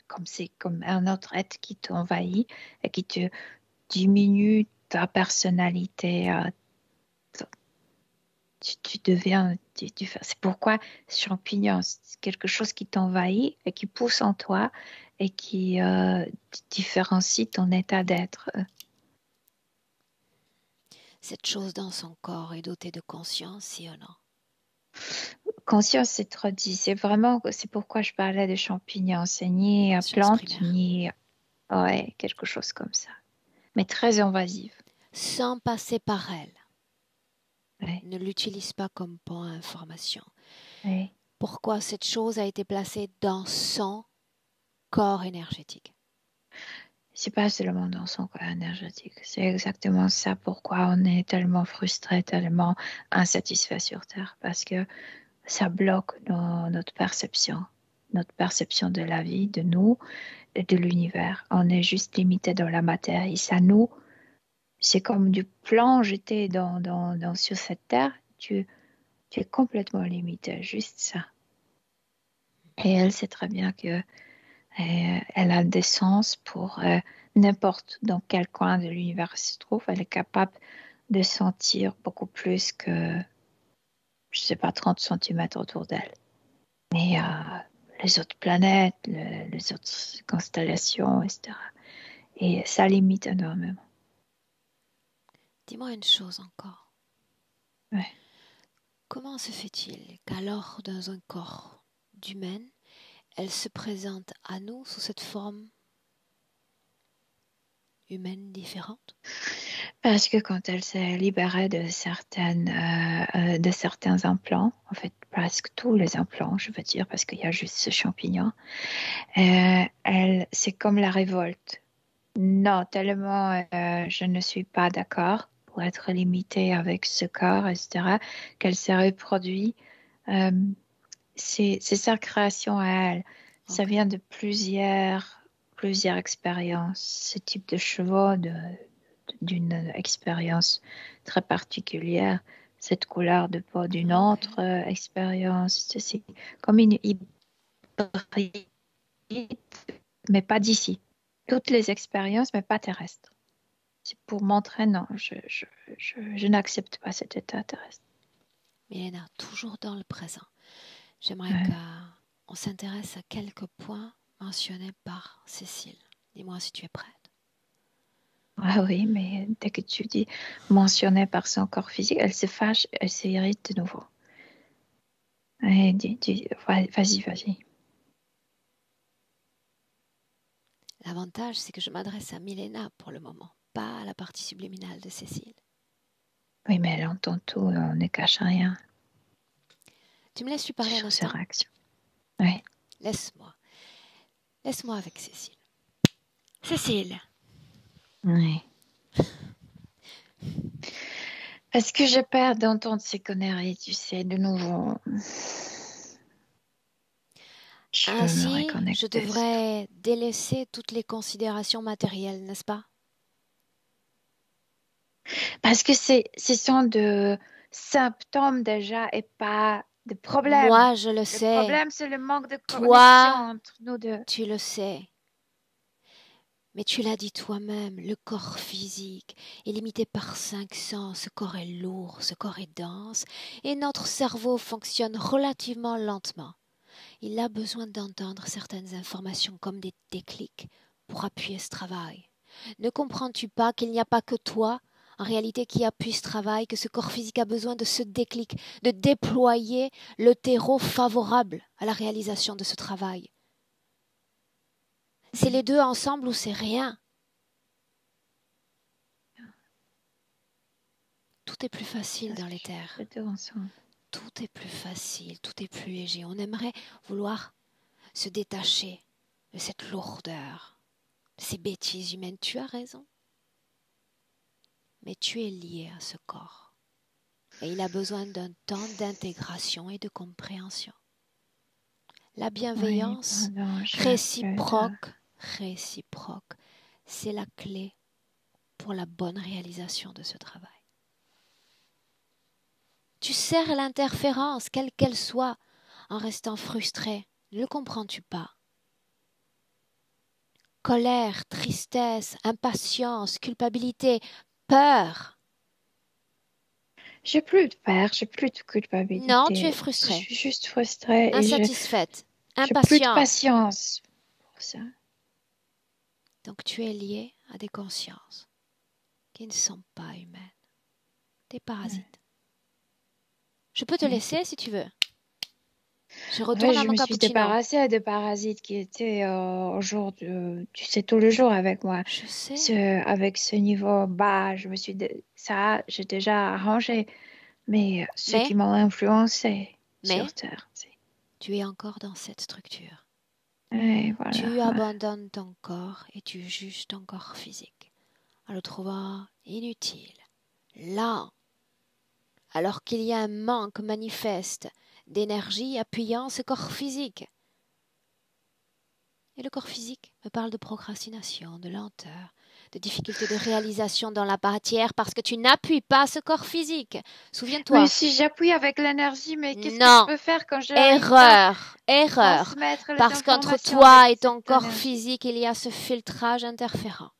S3: comme c'est comme un autre être qui t'envahit et qui te diminue ta personnalité, tu deviens, c'est pourquoi ce champignon, c'est quelque chose qui t'envahit et qui pousse en toi et qui différencie ton état d'être.
S1: Cette chose dans son corps est dotée de conscience, si ou non?
S3: Conscience, c'est trop dit. C'est vraiment, c'est pourquoi je parlais de champignons. C'est ni
S1: Conscience
S3: plante,
S1: primaire.
S3: ni ouais, quelque chose comme ça. Mais très invasive.
S1: Sans passer par elle.
S3: Ouais,
S1: Ne l'utilise pas comme pont à information.
S3: ouais.
S1: Pourquoi cette chose a été placée dans son corps énergétique?
S3: C'est pas seulement dans son corps énergétique. C'est exactement ça pourquoi on est tellement frustré, tellement insatisfait sur Terre. Parce que ça bloque notre perception de la vie, de nous et de l'univers. On est juste limité dans la matière. Et ça nous, c'est comme du plomb jeté sur cette terre. Tu es complètement limité, juste ça. Et elle sait très bien que elle a des sens pour n'importe dans quel coin de l'univers elle se trouve. Elle est capable de sentir beaucoup plus que, je sais pas, 30 centimètres autour d'elle. Mais les autres planètes, les autres constellations, etc. Et ça limite énormément.
S1: Dis-moi une chose encore.
S3: Ouais.
S1: Comment se fait-il qu'alors dans un corps d'humaine, elle se présente à nous sous cette forme humaine différente?
S3: Parce que quand elle s'est libérée de certains implants, en fait presque tous les implants, je veux dire, parce qu'il y a juste ce champignon, c'est comme la révolte. Non, tellement je ne suis pas d'accord pour être limitée avec ce corps, etc., qu'elle s'est reproduite. Euh, c'est sa création à elle. Ça
S1: Ok.
S3: vient de plusieurs expériences. Ce type de chevaux, d'une expérience très particulière, cette couleur de peau d'une
S1: Ok.
S3: autre expérience. C'est comme une hybride, mais pas d'ici. Toutes les expériences, mais pas terrestres. C'est pour montrer, non, je n'accepte pas cet état terrestre.
S1: Milena, toujours dans le présent. J'aimerais
S3: Ouais.
S1: qu'on s'intéresse à quelques points mentionnés par Cécile. Dis-moi si tu es prête.
S3: Ah oui, mais dès que tu dis mentionné par son corps physique, elle se fâche, elle s'irrite de nouveau. Allez, vas-y.
S1: L'avantage, c'est que je m'adresse à Milena pour le moment, pas à la partie subliminale de Cécile.
S3: Oui, mais elle entend tout, on ne cache rien
S1: Tu me laisses lui parler un
S3: sur ses
S1: instant?
S3: réactions. Oui.
S1: Laisse-moi. Laisse-moi avec Cécile. Cécile,
S3: Oui. Parce que j'ai peur d'entendre ces conneries, tu sais, de nouveau. Je veux me
S1: ainsi, je
S3: reconnecter, c'est tout.
S1: devrais délaisser toutes les considérations matérielles, n'est-ce pas?
S3: Parce que ce sont de symptômes déjà et pas de problèmes.
S1: Moi, je le
S3: Le
S1: sais.
S3: problème, c'est le manque de connexion
S1: Toi,
S3: entre nous deux.
S1: tu le sais. Mais tu l'as dit toi-même, le corps physique est limité par 5 sens. Ce corps est lourd, ce corps est dense, et notre cerveau fonctionne relativement lentement. Il a besoin d'entendre certaines informations comme des déclics pour appuyer ce travail. Ne comprends-tu pas qu'il n'y a pas que toi, en réalité, qui appuie ce travail, que ce corps physique a besoin de ce déclic, de déployer le terreau favorable à la réalisation de ce travail? C'est les deux ensemble ou c'est rien. Tout est plus facile dans l'éther.
S3: Les deux ensemble.
S1: Tout est plus facile, tout est plus léger. On aimerait vouloir se détacher de cette lourdeur, de ces bêtises humaines. Tu as raison. Mais tu es lié à ce corps. Et il a besoin d'un temps d'intégration et de compréhension. La
S3: Oui,
S1: bienveillance
S3: pardon,
S1: réciproque, c'est la clé pour la bonne réalisation de ce travail. Tu sers l'interférence, quelle qu'elle soit, en restant frustré. Ne le comprends-tu pas? Colère, tristesse, impatience, culpabilité, peur.
S3: J'ai plus de peur, j'ai plus de
S1: Non, tu es
S3: culpabilité. Je
S1: frustrée,
S3: suis juste frustrée et
S1: insatisfaite,
S3: j'ai plus de
S1: impatiente.
S3: patience pour ça.
S1: Donc tu es lié à des consciences qui ne sont pas humaines, des parasites. Je peux te
S3: Ouais.
S1: laisser si tu veux. Je
S3: En fait,
S1: retourne à
S3: je
S1: mon
S3: me suis
S1: cappuccino.
S3: débarrassée de parasites qui étaient au jour tu sais, tout le jour avec moi.
S1: Je sais,
S3: Avec ce niveau bas, ça, j'ai déjà arrangé. Mais ce
S1: mais
S3: qui m'a influencé
S1: mais
S3: sur Terre, c'est.
S1: tu es encore dans cette structure.
S3: Et voilà.
S1: Tu
S3: Ouais.
S1: abandonnes ton corps et tu juges ton corps physique en le trouvant inutile, lent, alors qu'il y a un manque manifeste d'énergie appuyant ce corps physique. Et le corps physique me parle de procrastination, de lenteur, de difficulté de réalisation dans la matière parce que tu n'appuies pas ce corps physique.
S3: Oui,
S1: Souviens-toi.
S3: si j'appuie avec l'énergie, mais qu'est-ce que je
S1: Non,
S3: peux faire quand je n'arrive pas à
S1: erreur.
S3: transmettre les
S1: Parce qu'entre
S3: informations avec
S1: toi et ton
S3: cette
S1: corps
S3: énergie?
S1: physique, il y a ce filtrage interférent,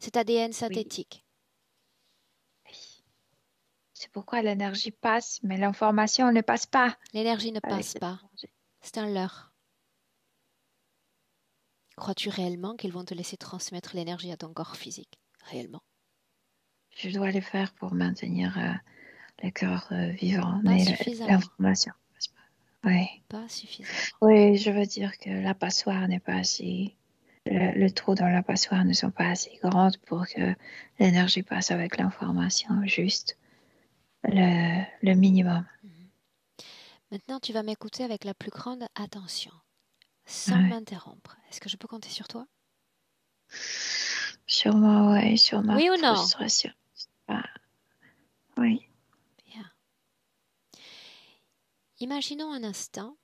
S1: cet ADN
S3: Oui,
S1: synthétique.
S3: oui. C'est pourquoi l'énergie passe, mais l'information ne passe pas
S1: L'énergie ne
S3: avec
S1: passe
S3: cette
S1: pas.
S3: énergie.
S1: C'est un leurre. Crois-tu réellement qu'ils vont te laisser transmettre l'énergie à ton corps physique? Réellement?
S3: Je dois le faire pour maintenir le cœur vivant,
S1: Pas
S3: mais
S1: suffisamment.
S3: l'information ne passe pas. Oui.
S1: Pas suffisamment.
S3: Oui, je veux dire que la passoire n'est pas assez. Le trou dans la passoire ne sont pas assez grandes pour que l'énergie passe avec l'information, juste le minimum.
S1: Mhm. Maintenant, tu vas m'écouter avec la plus grande attention, sans
S3: Ouais.
S1: m'interrompre. Est-ce que je peux compter sur toi?
S3: Sûrement, ouais, sur ma
S1: Oui ou non?
S3: frustration. Ah, oui.
S1: Bien. Imaginons un instant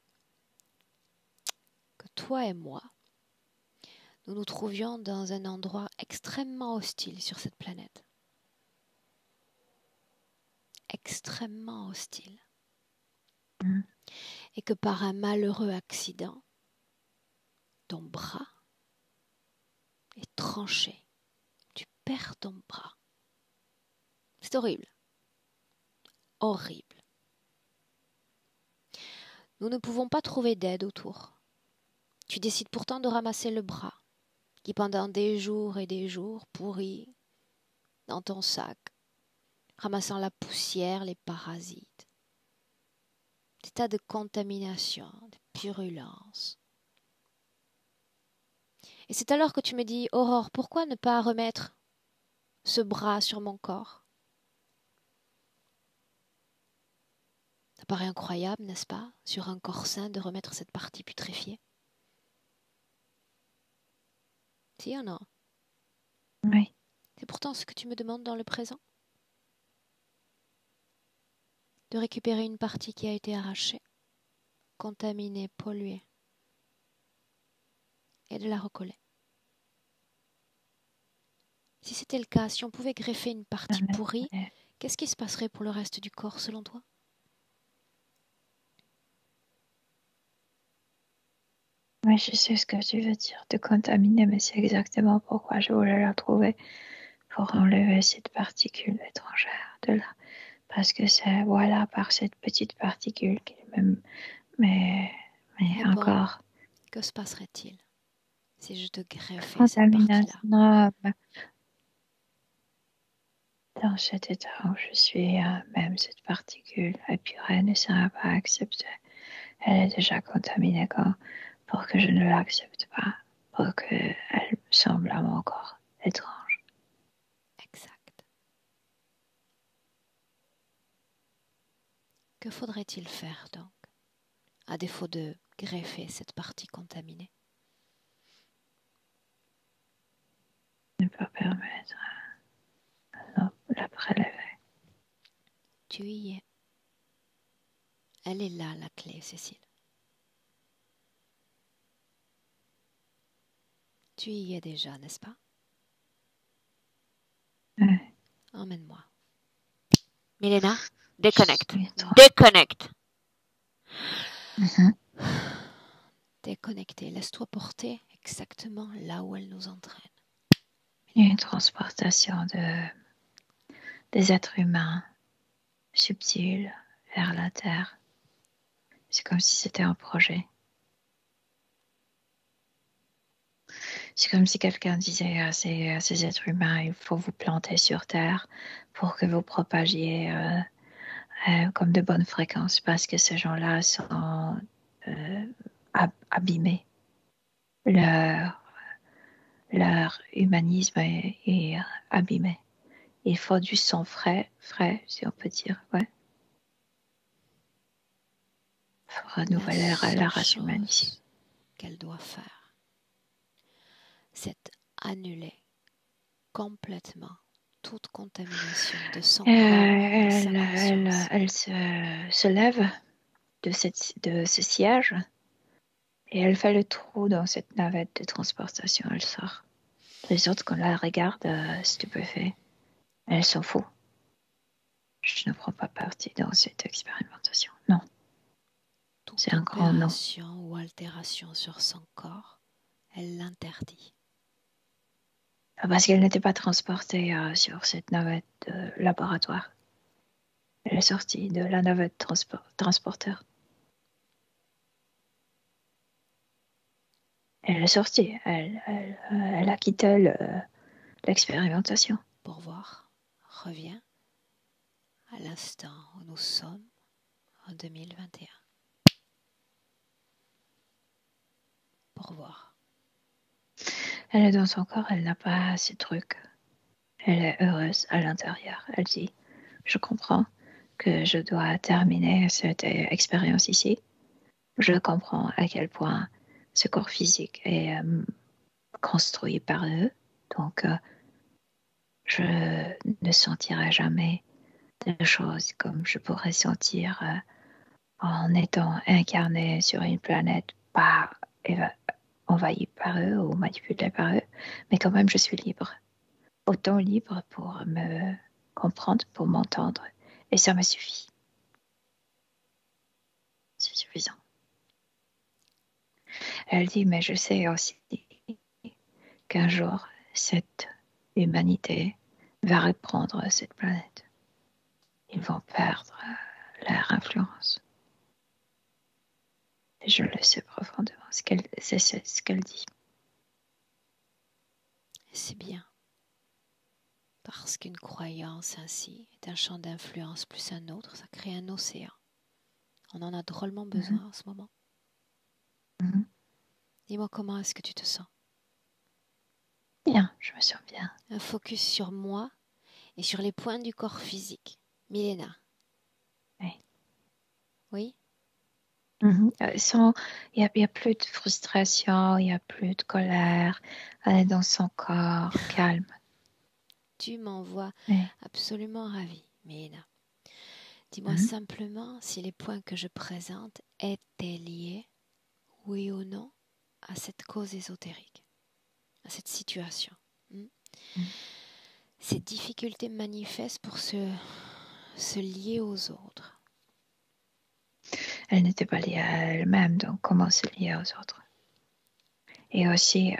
S1: que toi et moi, nous nous trouvions dans un endroit extrêmement hostile sur cette planète. extrêmement hostile.
S3: Mm.
S1: Et que par un malheureux accident, ton bras est tranché. Tu perds ton bras. C'est horrible. Horrible. Nous ne pouvons pas trouver d'aide autour. Tu décides pourtant de ramasser le bras, qui pendant des jours et des jours pourrit dans ton sac, ramassant la poussière, les parasites, des tas de contamination, de purulence. Et c'est alors que tu me dis, Aurore, pourquoi ne pas remettre ce bras sur mon corps? Ça paraît incroyable, n'est-ce pas, sur un corps sain de remettre cette partie putréfiée? Si ou non?
S3: Oui.
S1: C'est pourtant ce que tu me demandes dans le présent? De récupérer une partie qui a été arrachée, contaminée, polluée, et de la recoller. Si c'était le cas, si on pouvait greffer une partie pourrie, qu'est-ce qui se passerait pour le reste du corps selon toi?
S3: Oui, je sais ce que tu veux dire, de contaminer, mais c'est exactement pourquoi je voulais la trouver, pour enlever cette particule étrangère de là. Parce que c'est, voilà, par cette petite particule qui est même, mais encore.
S1: Bon, que se passerait-il si je te greffais cette
S3: Contamination,
S1: partie-là?
S3: dans cet état où je suis, même cette particule, la purée ne sera pas acceptée. Elle est déjà contaminée pour que je ne l'accepte pas, pour qu'elle semble à mon corps étrange.
S1: Exact. Que faudrait-il faire donc, à défaut de greffer cette partie contaminée?
S3: Ne pas permettre la prélever.
S1: Tu y es. Elle est là, la clé, Cécile. Tu y es déjà, n'est-ce pas?
S3: Ouais.
S1: Emmène-moi. Milena, déconnecte.
S3: Trop.
S1: Déconnecte.
S3: Mhm.
S1: Déconnectée. Laisse-toi porter exactement là où elle nous entraîne.
S3: Il y a une transportation des êtres humains subtils vers la Terre. C'est comme si c'était un projet. C'est comme si quelqu'un disait à ces êtres humains, il faut vous planter sur Terre pour que vous propagiez comme de bonnes fréquences, parce que ces gens-là sont abîmés. Leur humanisme est abîmé. Il faut du sang frais, si on peut dire, ouais. Il faut renouveler la race humaine ici.
S1: Qu'elle doit faire, c'est annuler complètement toute contamination de son corps et de sa conscience.
S3: Elle se lève de ce siège et elle fait le trou dans cette navette de transportation. Elle sort. Les autres, quand la regardent stupéfaits, elle s'en fout. Je ne prends pas partie dans cette expérimentation. Non.
S1: Toute opération ou altération sur son corps, elle l'interdit.
S3: Parce qu'elle n'était pas transportée sur cette navette de laboratoire. Elle est sortie de la navette transporteur. Elle est sortie. Elle a quitté l'expérimentation.
S1: Pour voir, reviens à l'instant où nous sommes en 2021. Pour voir.
S3: Elle est dans son corps, elle n'a pas ces trucs. Elle est heureuse à l'intérieur. Elle dit, je comprends que je dois terminer cette expérience ici. Je comprends à quel point ce corps physique est construit par eux. Donc, je ne sentirai jamais de choses comme je pourrais sentir en étant incarné sur une planète pas envahie par eux ou manipulée par eux. Mais quand même, je suis libre. Autant libre pour me comprendre, pour m'entendre Et ça me suffit. C'est suffisant. Elle dit, mais je sais aussi qu'un jour, cette humanité va reprendre cette planète. Ils vont perdre leur influence. Et je le sais profondément, c'est ce qu'elle dit.
S1: C'est bien. Parce qu'une croyance ainsi est un champ d'influence plus un autre, ça crée un océan. On en a drôlement besoin en ce moment. Dis-moi comment est-ce que tu te sens?
S3: Bien, je me sens bien.
S1: Un focus sur moi et sur les points du corps physique. Milena.
S3: Oui.
S1: Oui?
S3: Il n'y a plus de frustration, il n'y a plus de colère. Elle est dans son corps, calme.
S1: Tu m'envoies
S3: Oui.
S1: absolument ravie, Milena. Dis-moi simplement si les points que je présente étaient liés, oui ou non, à cette cause ésotérique, à cette situation. Ces difficultés manifestes pour se lier aux autres.
S3: Elle n'était pas liée à elle-même, donc comment se lier aux autres? Et aussi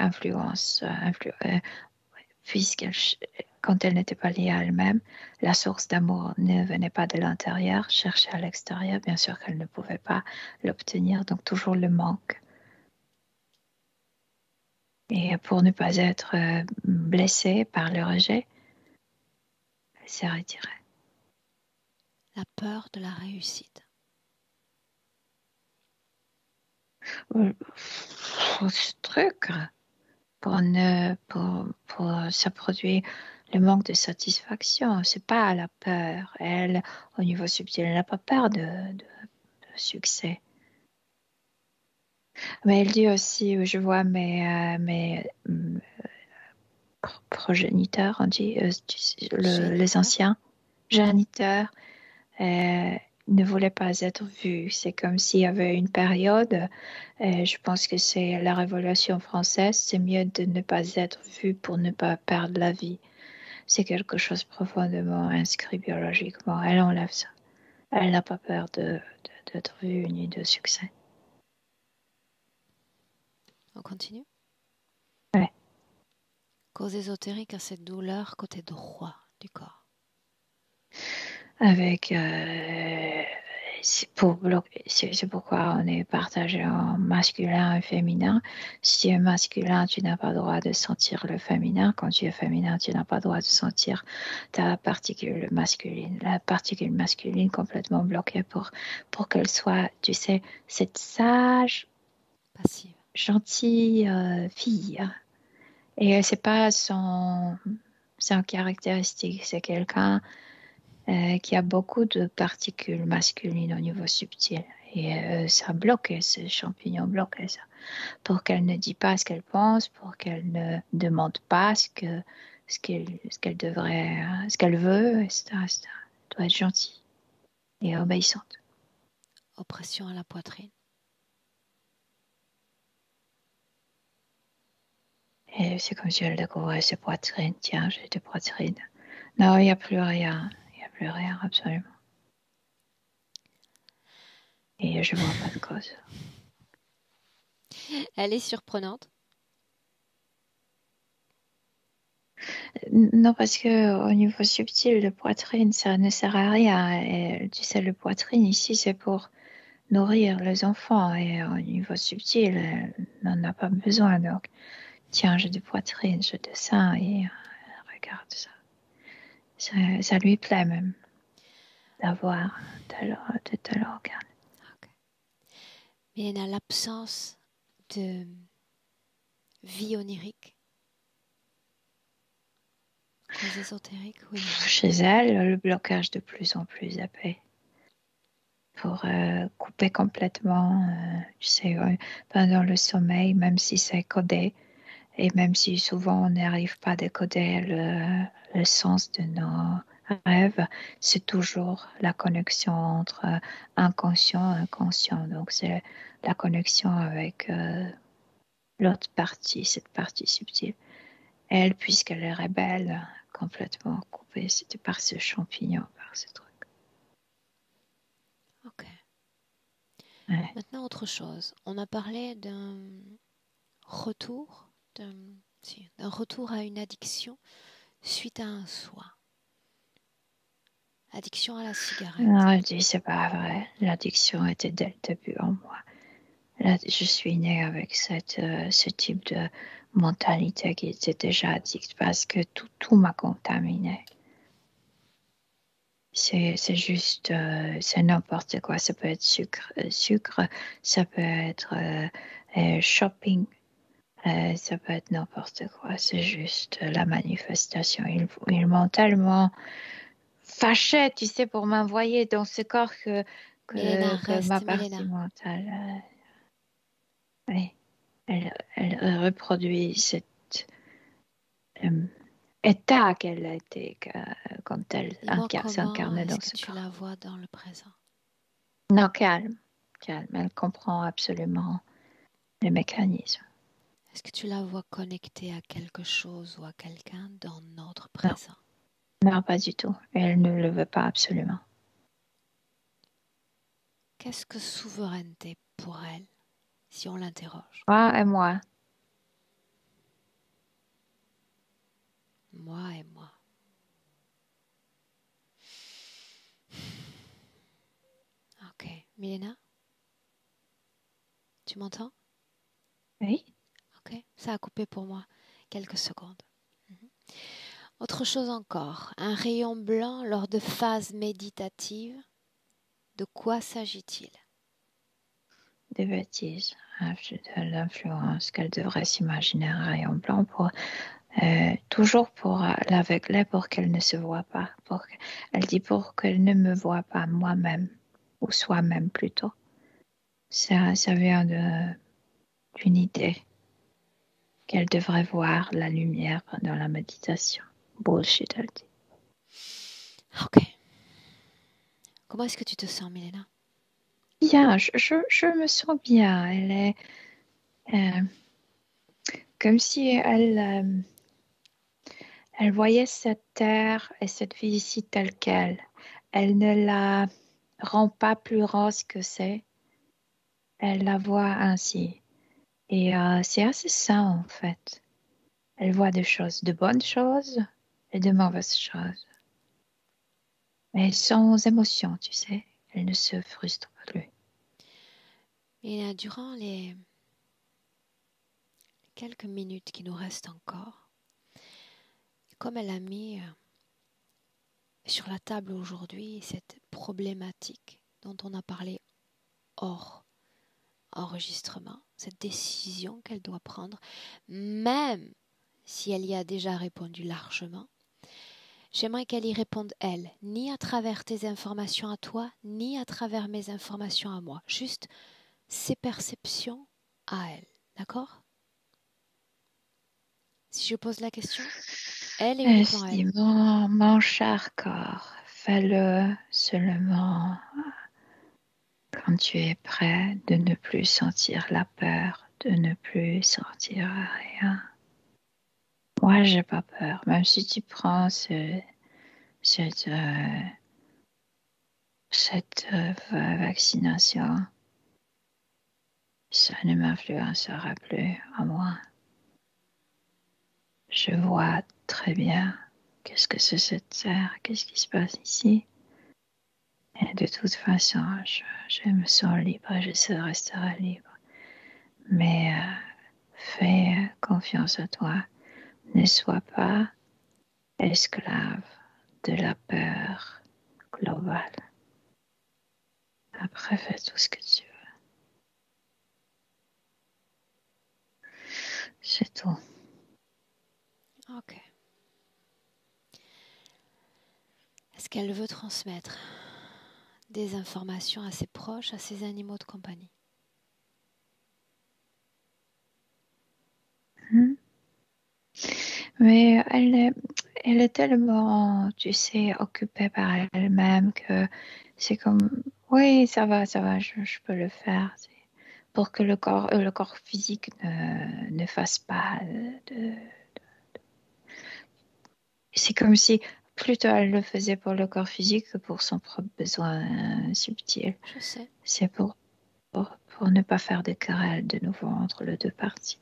S3: quand elle n'était pas liée à elle-même, la source d'amour ne venait pas de l'intérieur, cherchait à l'extérieur, bien sûr qu'elle ne pouvait pas l'obtenir, donc toujours le manque. Et pour ne pas être blessée par le rejet, elle s'est retirée.
S1: La peur de la réussite.
S3: Ce truc, ça produit le manque de satisfaction. C'est pas la peur. Elle, au niveau subtil, elle n'a pas peur de succès. Mais elle dit aussi, je vois mes progéniteurs, on dit, les anciens géniteurs, ne voulaient pas être vus. C'est comme s'il y avait une période, je pense que c'est la Révolution française, c'est mieux de ne pas être vu pour ne pas perdre la vie. C'est quelque chose profondément inscrit biologiquement. Elle enlève ça. Elle n'a pas peur d'être vue ni de succès.
S1: On continue?
S3: Ouais.
S1: Cause ésotérique à cette douleur côté droit du corps.
S3: Avec c'est pourquoi on est partagé en masculin et féminin. Si tu es masculin, tu n'as pas le droit de sentir le féminin. Quand tu es féminin, tu n'as pas le droit de sentir ta particule masculine. La particule masculine complètement bloquée pour qu'elle soit, tu sais, cette sage,
S1: passive,
S3: gentille fille. Et c'est pas son caractéristique, c'est quelqu'un qui a beaucoup de particules masculines au niveau subtil. Et ça bloque, ce champignon bloque ça. Pour qu'elle ne dise pas ce qu'elle pense, pour qu'elle ne demande pas ce qu'elle devrait, ce qu'elle veut, etc., etc. Elle doit être gentille et obéissante.
S1: oppression à la poitrine.
S3: Et c'est comme si elle découvrait ses poitrines. Tiens, j'ai des poitrines. Non, il n'y a plus rien. Il n'y a plus rien, absolument. Et je ne vois pas de cause.
S1: Elle est surprenante.
S3: Non, parce que au niveau subtil, le poitrine, ça ne sert à rien. Et, tu sais, le poitrine ici, c'est pour nourrir les enfants. Et au niveau subtil, elle n'en a pas besoin. Donc, tiens, j'ai des poitrines, j'ai des seins et regarde ça. Ça lui plaît même d'avoir de tel organe.
S1: Okay. Mais elle a l'absence de vie onirique. Cause ésotérique, oui.
S3: Chez elle, le blocage de plus en plus épais. Pour couper complètement, tu sais, pendant le sommeil, même si c'est codé, et même si souvent on n'arrive pas à décoder le sens de nos rêves, c'est toujours la connexion entre inconscient et inconscient. Donc c'est la connexion avec l'autre partie, cette partie subtile. Elle, puisqu'elle est rebelle, complètement coupée, c'était par ce champignon, par ce truc. Ouais.
S1: Maintenant, autre chose. On a parlé d'un retour, d'un retour à une addiction suite à un soin. Addiction à la cigarette.
S3: Non, elle dit, c'est pas vrai. L'addiction était dès le début en moi. Là, je suis née avec ce type de mentalité qui était déjà addict parce que tout m'a contaminé. C'est juste, c'est n'importe quoi. Ça peut être sucre, ça peut être shopping, ça peut être n'importe quoi. C'est juste la manifestation. Ils m'ont tellement fâchée, tu sais, pour m'envoyer dans ce corps
S1: Milena,
S3: que ma
S1: reste
S3: partie
S1: Milena.
S3: mentale, oui, elle reproduit cet euh, état qu'elle a été quand elle
S1: Dis-moi comment
S3: s'incarnait
S1: est-ce
S3: dans
S1: que
S3: ce
S1: tu
S3: corps.
S1: la vois dans le présent.
S3: Non, calme. Elle comprend absolument les mécanismes.
S1: Est-ce que tu la vois connectée à quelque chose ou à quelqu'un dans notre
S3: Non,
S1: présent?
S3: non, pas du tout. Elle ne le veut pas absolument.
S1: Qu'est-ce que souveraineté pour elle, si on l'interroge?
S3: Toi et moi,
S1: Moi et moi. Ok. Milena, tu m'entends?
S3: oui.
S1: Ok. Ça a coupé pour moi quelques secondes. Mhm. Autre chose encore. Un rayon blanc lors de phases méditatives. De quoi s'agit-il?
S3: Des bêtises, de l'influence qu'elle devrait s'imaginer un rayon blanc toujours pour l'aveugler pour qu'elle ne se voit pas. Elle dit pour qu'elle ne me voit pas moi-même, ou soi-même plutôt. Ça vient d'une idée qu'elle devrait voir la lumière pendant la méditation. Bullshit, elle dit.
S1: Ok. Comment est-ce que tu te sens, Milena?
S3: Bien, je me sens bien. Elle est comme si elle voyait cette terre et cette vie ici telle qu'elle. Elle ne la rend pas plus rose que c'est. Elle la voit ainsi. Et c'est assez sain en fait. Elle voit des choses, de bonnes choses et de mauvaises choses. Mais sans émotion, tu sais. Elle ne se frustre plus.
S1: Milena, durant les quelques minutes qui nous restent encore, comme elle a mis sur la table aujourd'hui cette problématique dont on a parlé hors enregistrement, cette décision qu'elle doit prendre, même si elle y a déjà répondu largement, j'aimerais qu'elle y réponde elle, ni à travers tes informations à toi, ni à travers mes informations à moi, juste ses perceptions à elle, d'accord? Si je pose la question, elle et
S3: Elle se
S1: uniquement
S3: dit,
S1: elle.
S3: mon cher corps, fais-le seulement quand tu es prêt de ne plus sentir la peur, de ne plus sentir rien. Moi, j'ai pas peur, même si tu prends cette, vaccination, ça ne m'influencera plus à moi. Je vois très bien qu'est-ce que c'est cette terre, qu'est-ce qui se passe ici. Et de toute façon, je me sens libre, je resterai libre. Mais fais confiance à toi. Ne sois pas esclave de la peur globale. Après, fais tout ce que tu veux. C'est tout.
S1: Ok. Est-ce qu'elle veut transmettre des informations à ses proches, à ses animaux de compagnie?
S3: Hmm. Mais elle est tellement, tu sais, occupée par elle-même que c'est comme, oui, ça va, je peux le faire. Pour que le corps physique ne fasse pas de. C'est comme si plutôt elle le faisait pour le corps physique que pour son propre besoin subtil.
S1: Je sais.
S3: C'est pour pour ne pas faire de querelle de nouveau entre les deux parties.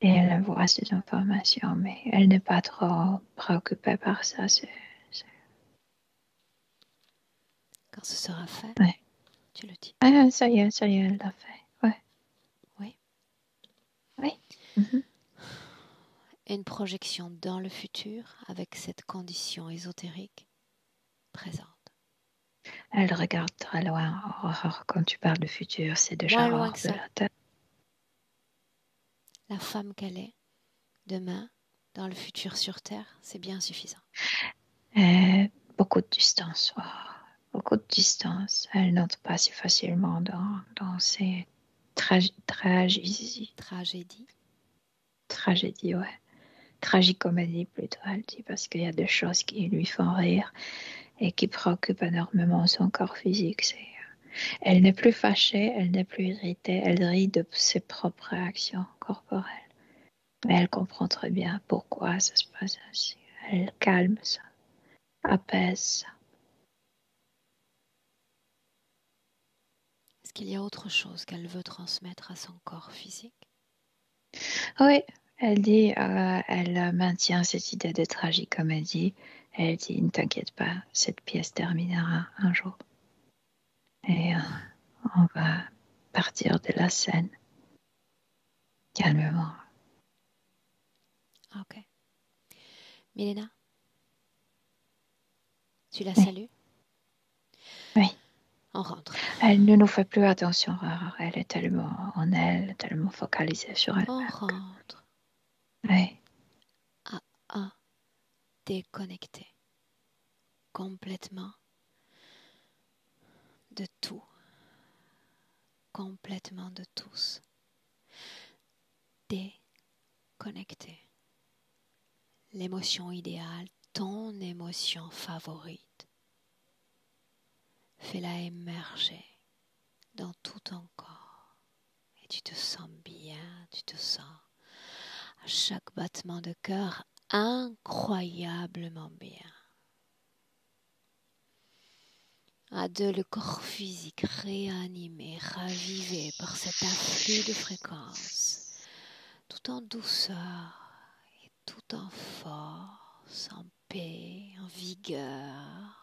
S3: Et elle envoie ces informations, mais elle n'est pas trop préoccupée par ça.
S1: Quand ce sera fait,
S3: Ouais.
S1: tu le dis.
S3: Ah, ça y est, elle l'a fait. Ouais.
S1: Oui.
S3: Oui. Mhm.
S1: Une projection dans le futur avec cette condition ésotérique présente.
S3: Elle regarde très loin. Quand tu parles de futur, c'est déjà
S1: Moins loin
S3: hors
S1: que
S3: de
S1: ça.
S3: la tête.
S1: La femme qu'elle est, demain, dans le futur sur Terre, c'est bien suffisant.
S3: Beaucoup de distance. Oh, beaucoup de distance. Elle n'entre pas si facilement dans ces tragédies. Tragédie, ouais. Tragicomédie plutôt, elle dit, parce qu'il y a des choses qui lui font rire et qui préoccupent énormément son corps physique. Elle n'est plus fâchée, elle n'est plus irritée, elle rit de ses propres réactions corporelles. Mais elle comprend très bien pourquoi ça se passe ainsi. Elle calme ça, apaise ça.
S1: Est-ce qu'il y a autre chose qu'elle veut transmettre à son corps physique?
S3: Oui, elle dit, elle maintient cette idée de tragicomédie. Elle dit, ne t'inquiète pas, cette pièce terminera un jour. Et on va partir de la scène calmement.
S1: Ok. Milena, tu la
S3: Oui.
S1: salues?
S3: Oui.
S1: On rentre.
S3: Elle ne nous fait plus attention. Elle est tellement en elle, tellement focalisée sur elle.
S1: On rentre
S3: Oui.
S1: à déconnecter complètement de tout, complètement de tous. Déconnecter. L'émotion idéale, ton émotion favorite. Fais-la émerger dans tout ton corps. Et tu te sens bien, tu te sens à chaque battement de cœur incroyablement bien. À deux, le corps physique réanimé, ravivé par cet afflux de fréquences, tout en douceur et tout en force, en paix, en vigueur.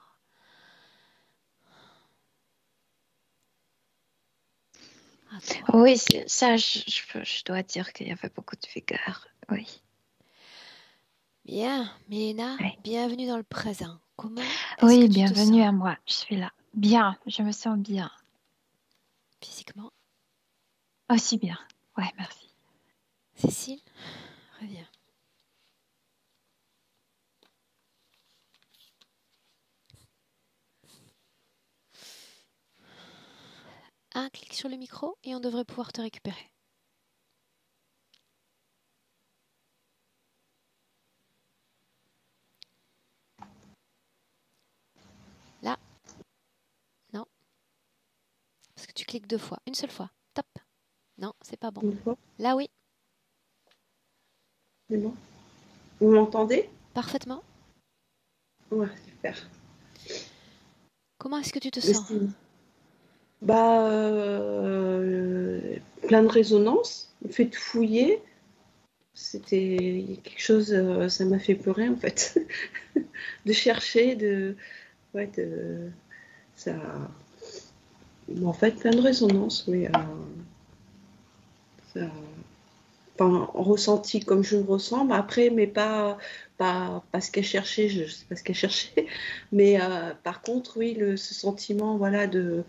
S1: À toi.
S3: Oui, ça, je dois dire qu'il y avait beaucoup de vigueur. Oui.
S1: Bien, Milena,
S3: Oui.
S1: bienvenue dans le présent. Comment est-ce
S3: Oui,
S1: que tu te
S3: bienvenue
S1: sens
S3: à moi. Je suis là. Bien, je me sens bien.
S1: physiquement?
S3: Aussi bien. Ouais, merci.
S1: Cécile, reviens. Un clic sur le micro et on devrait pouvoir te récupérer. Là. Non. Parce que tu cliques 2 fois. Une seule fois. Top. Non, c'est pas bon.
S2: Une fois,
S1: Là, oui.
S2: c'est bon. Vous m'entendez?
S1: Parfaitement.
S2: Ouais, super.
S1: Comment est-ce que tu te
S2: Mais
S1: sens?
S2: bah, plein de résonances, le fait de fouiller, c'était quelque chose, ça m'a fait pleurer en fait. De chercher, ouais, ça, en fait, plein de résonances, oui. Ça, enfin, ressenti comme je le ressens, mais après, mais pas ce qu'elle cherchait, je sais pas ce qu'elle cherchait, mais par contre, oui, ce sentiment, voilà, de,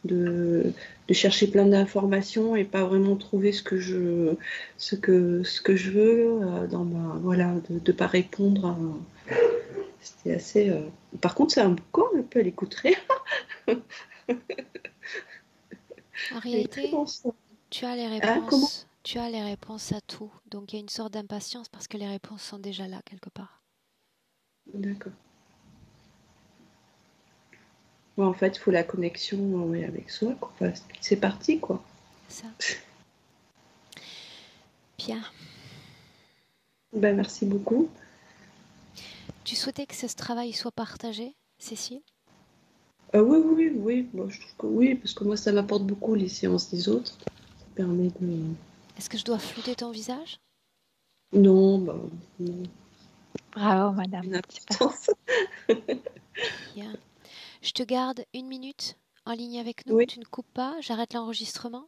S2: de chercher plein d'informations et pas vraiment trouver ce que je veux dans ma, voilà, de pas répondre c'était assez, par contre, c'est un boucan un peu, elle écouterait.
S1: En
S2: Elle est très
S1: réalité,
S2: dans ça.
S1: tu as les
S2: Hein, comment?
S1: réponses. Tu as les réponses à tout. Donc il y a une sorte d'impatience parce que les réponses sont déjà là quelque part.
S2: D'accord. Ouais, en fait, il faut la connexion ouais, avec soi, quoi. Enfin, c'est parti, quoi.
S1: Ça. Bien.
S2: Ben, merci beaucoup.
S1: Tu souhaitais que ce travail soit partagé, Cécile?
S2: Oui, oui, oui. Bon, je trouve que oui, parce que moi, ça m'apporte beaucoup les séances des autres. Ça permet de...
S1: Est-ce que je dois flouter ton visage?
S2: Non, bah, non,
S3: Bravo, madame.
S2: une
S3: Super.
S2: importance.
S1: Bien. Je te garde 1 minute en ligne avec nous.
S2: Oui,
S1: Tu ne coupes pas. J'arrête l'enregistrement.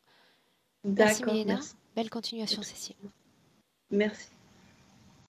S1: Merci
S2: d'accord,
S1: Milena.
S2: merci.
S1: Belle continuation Cécile.
S2: Merci.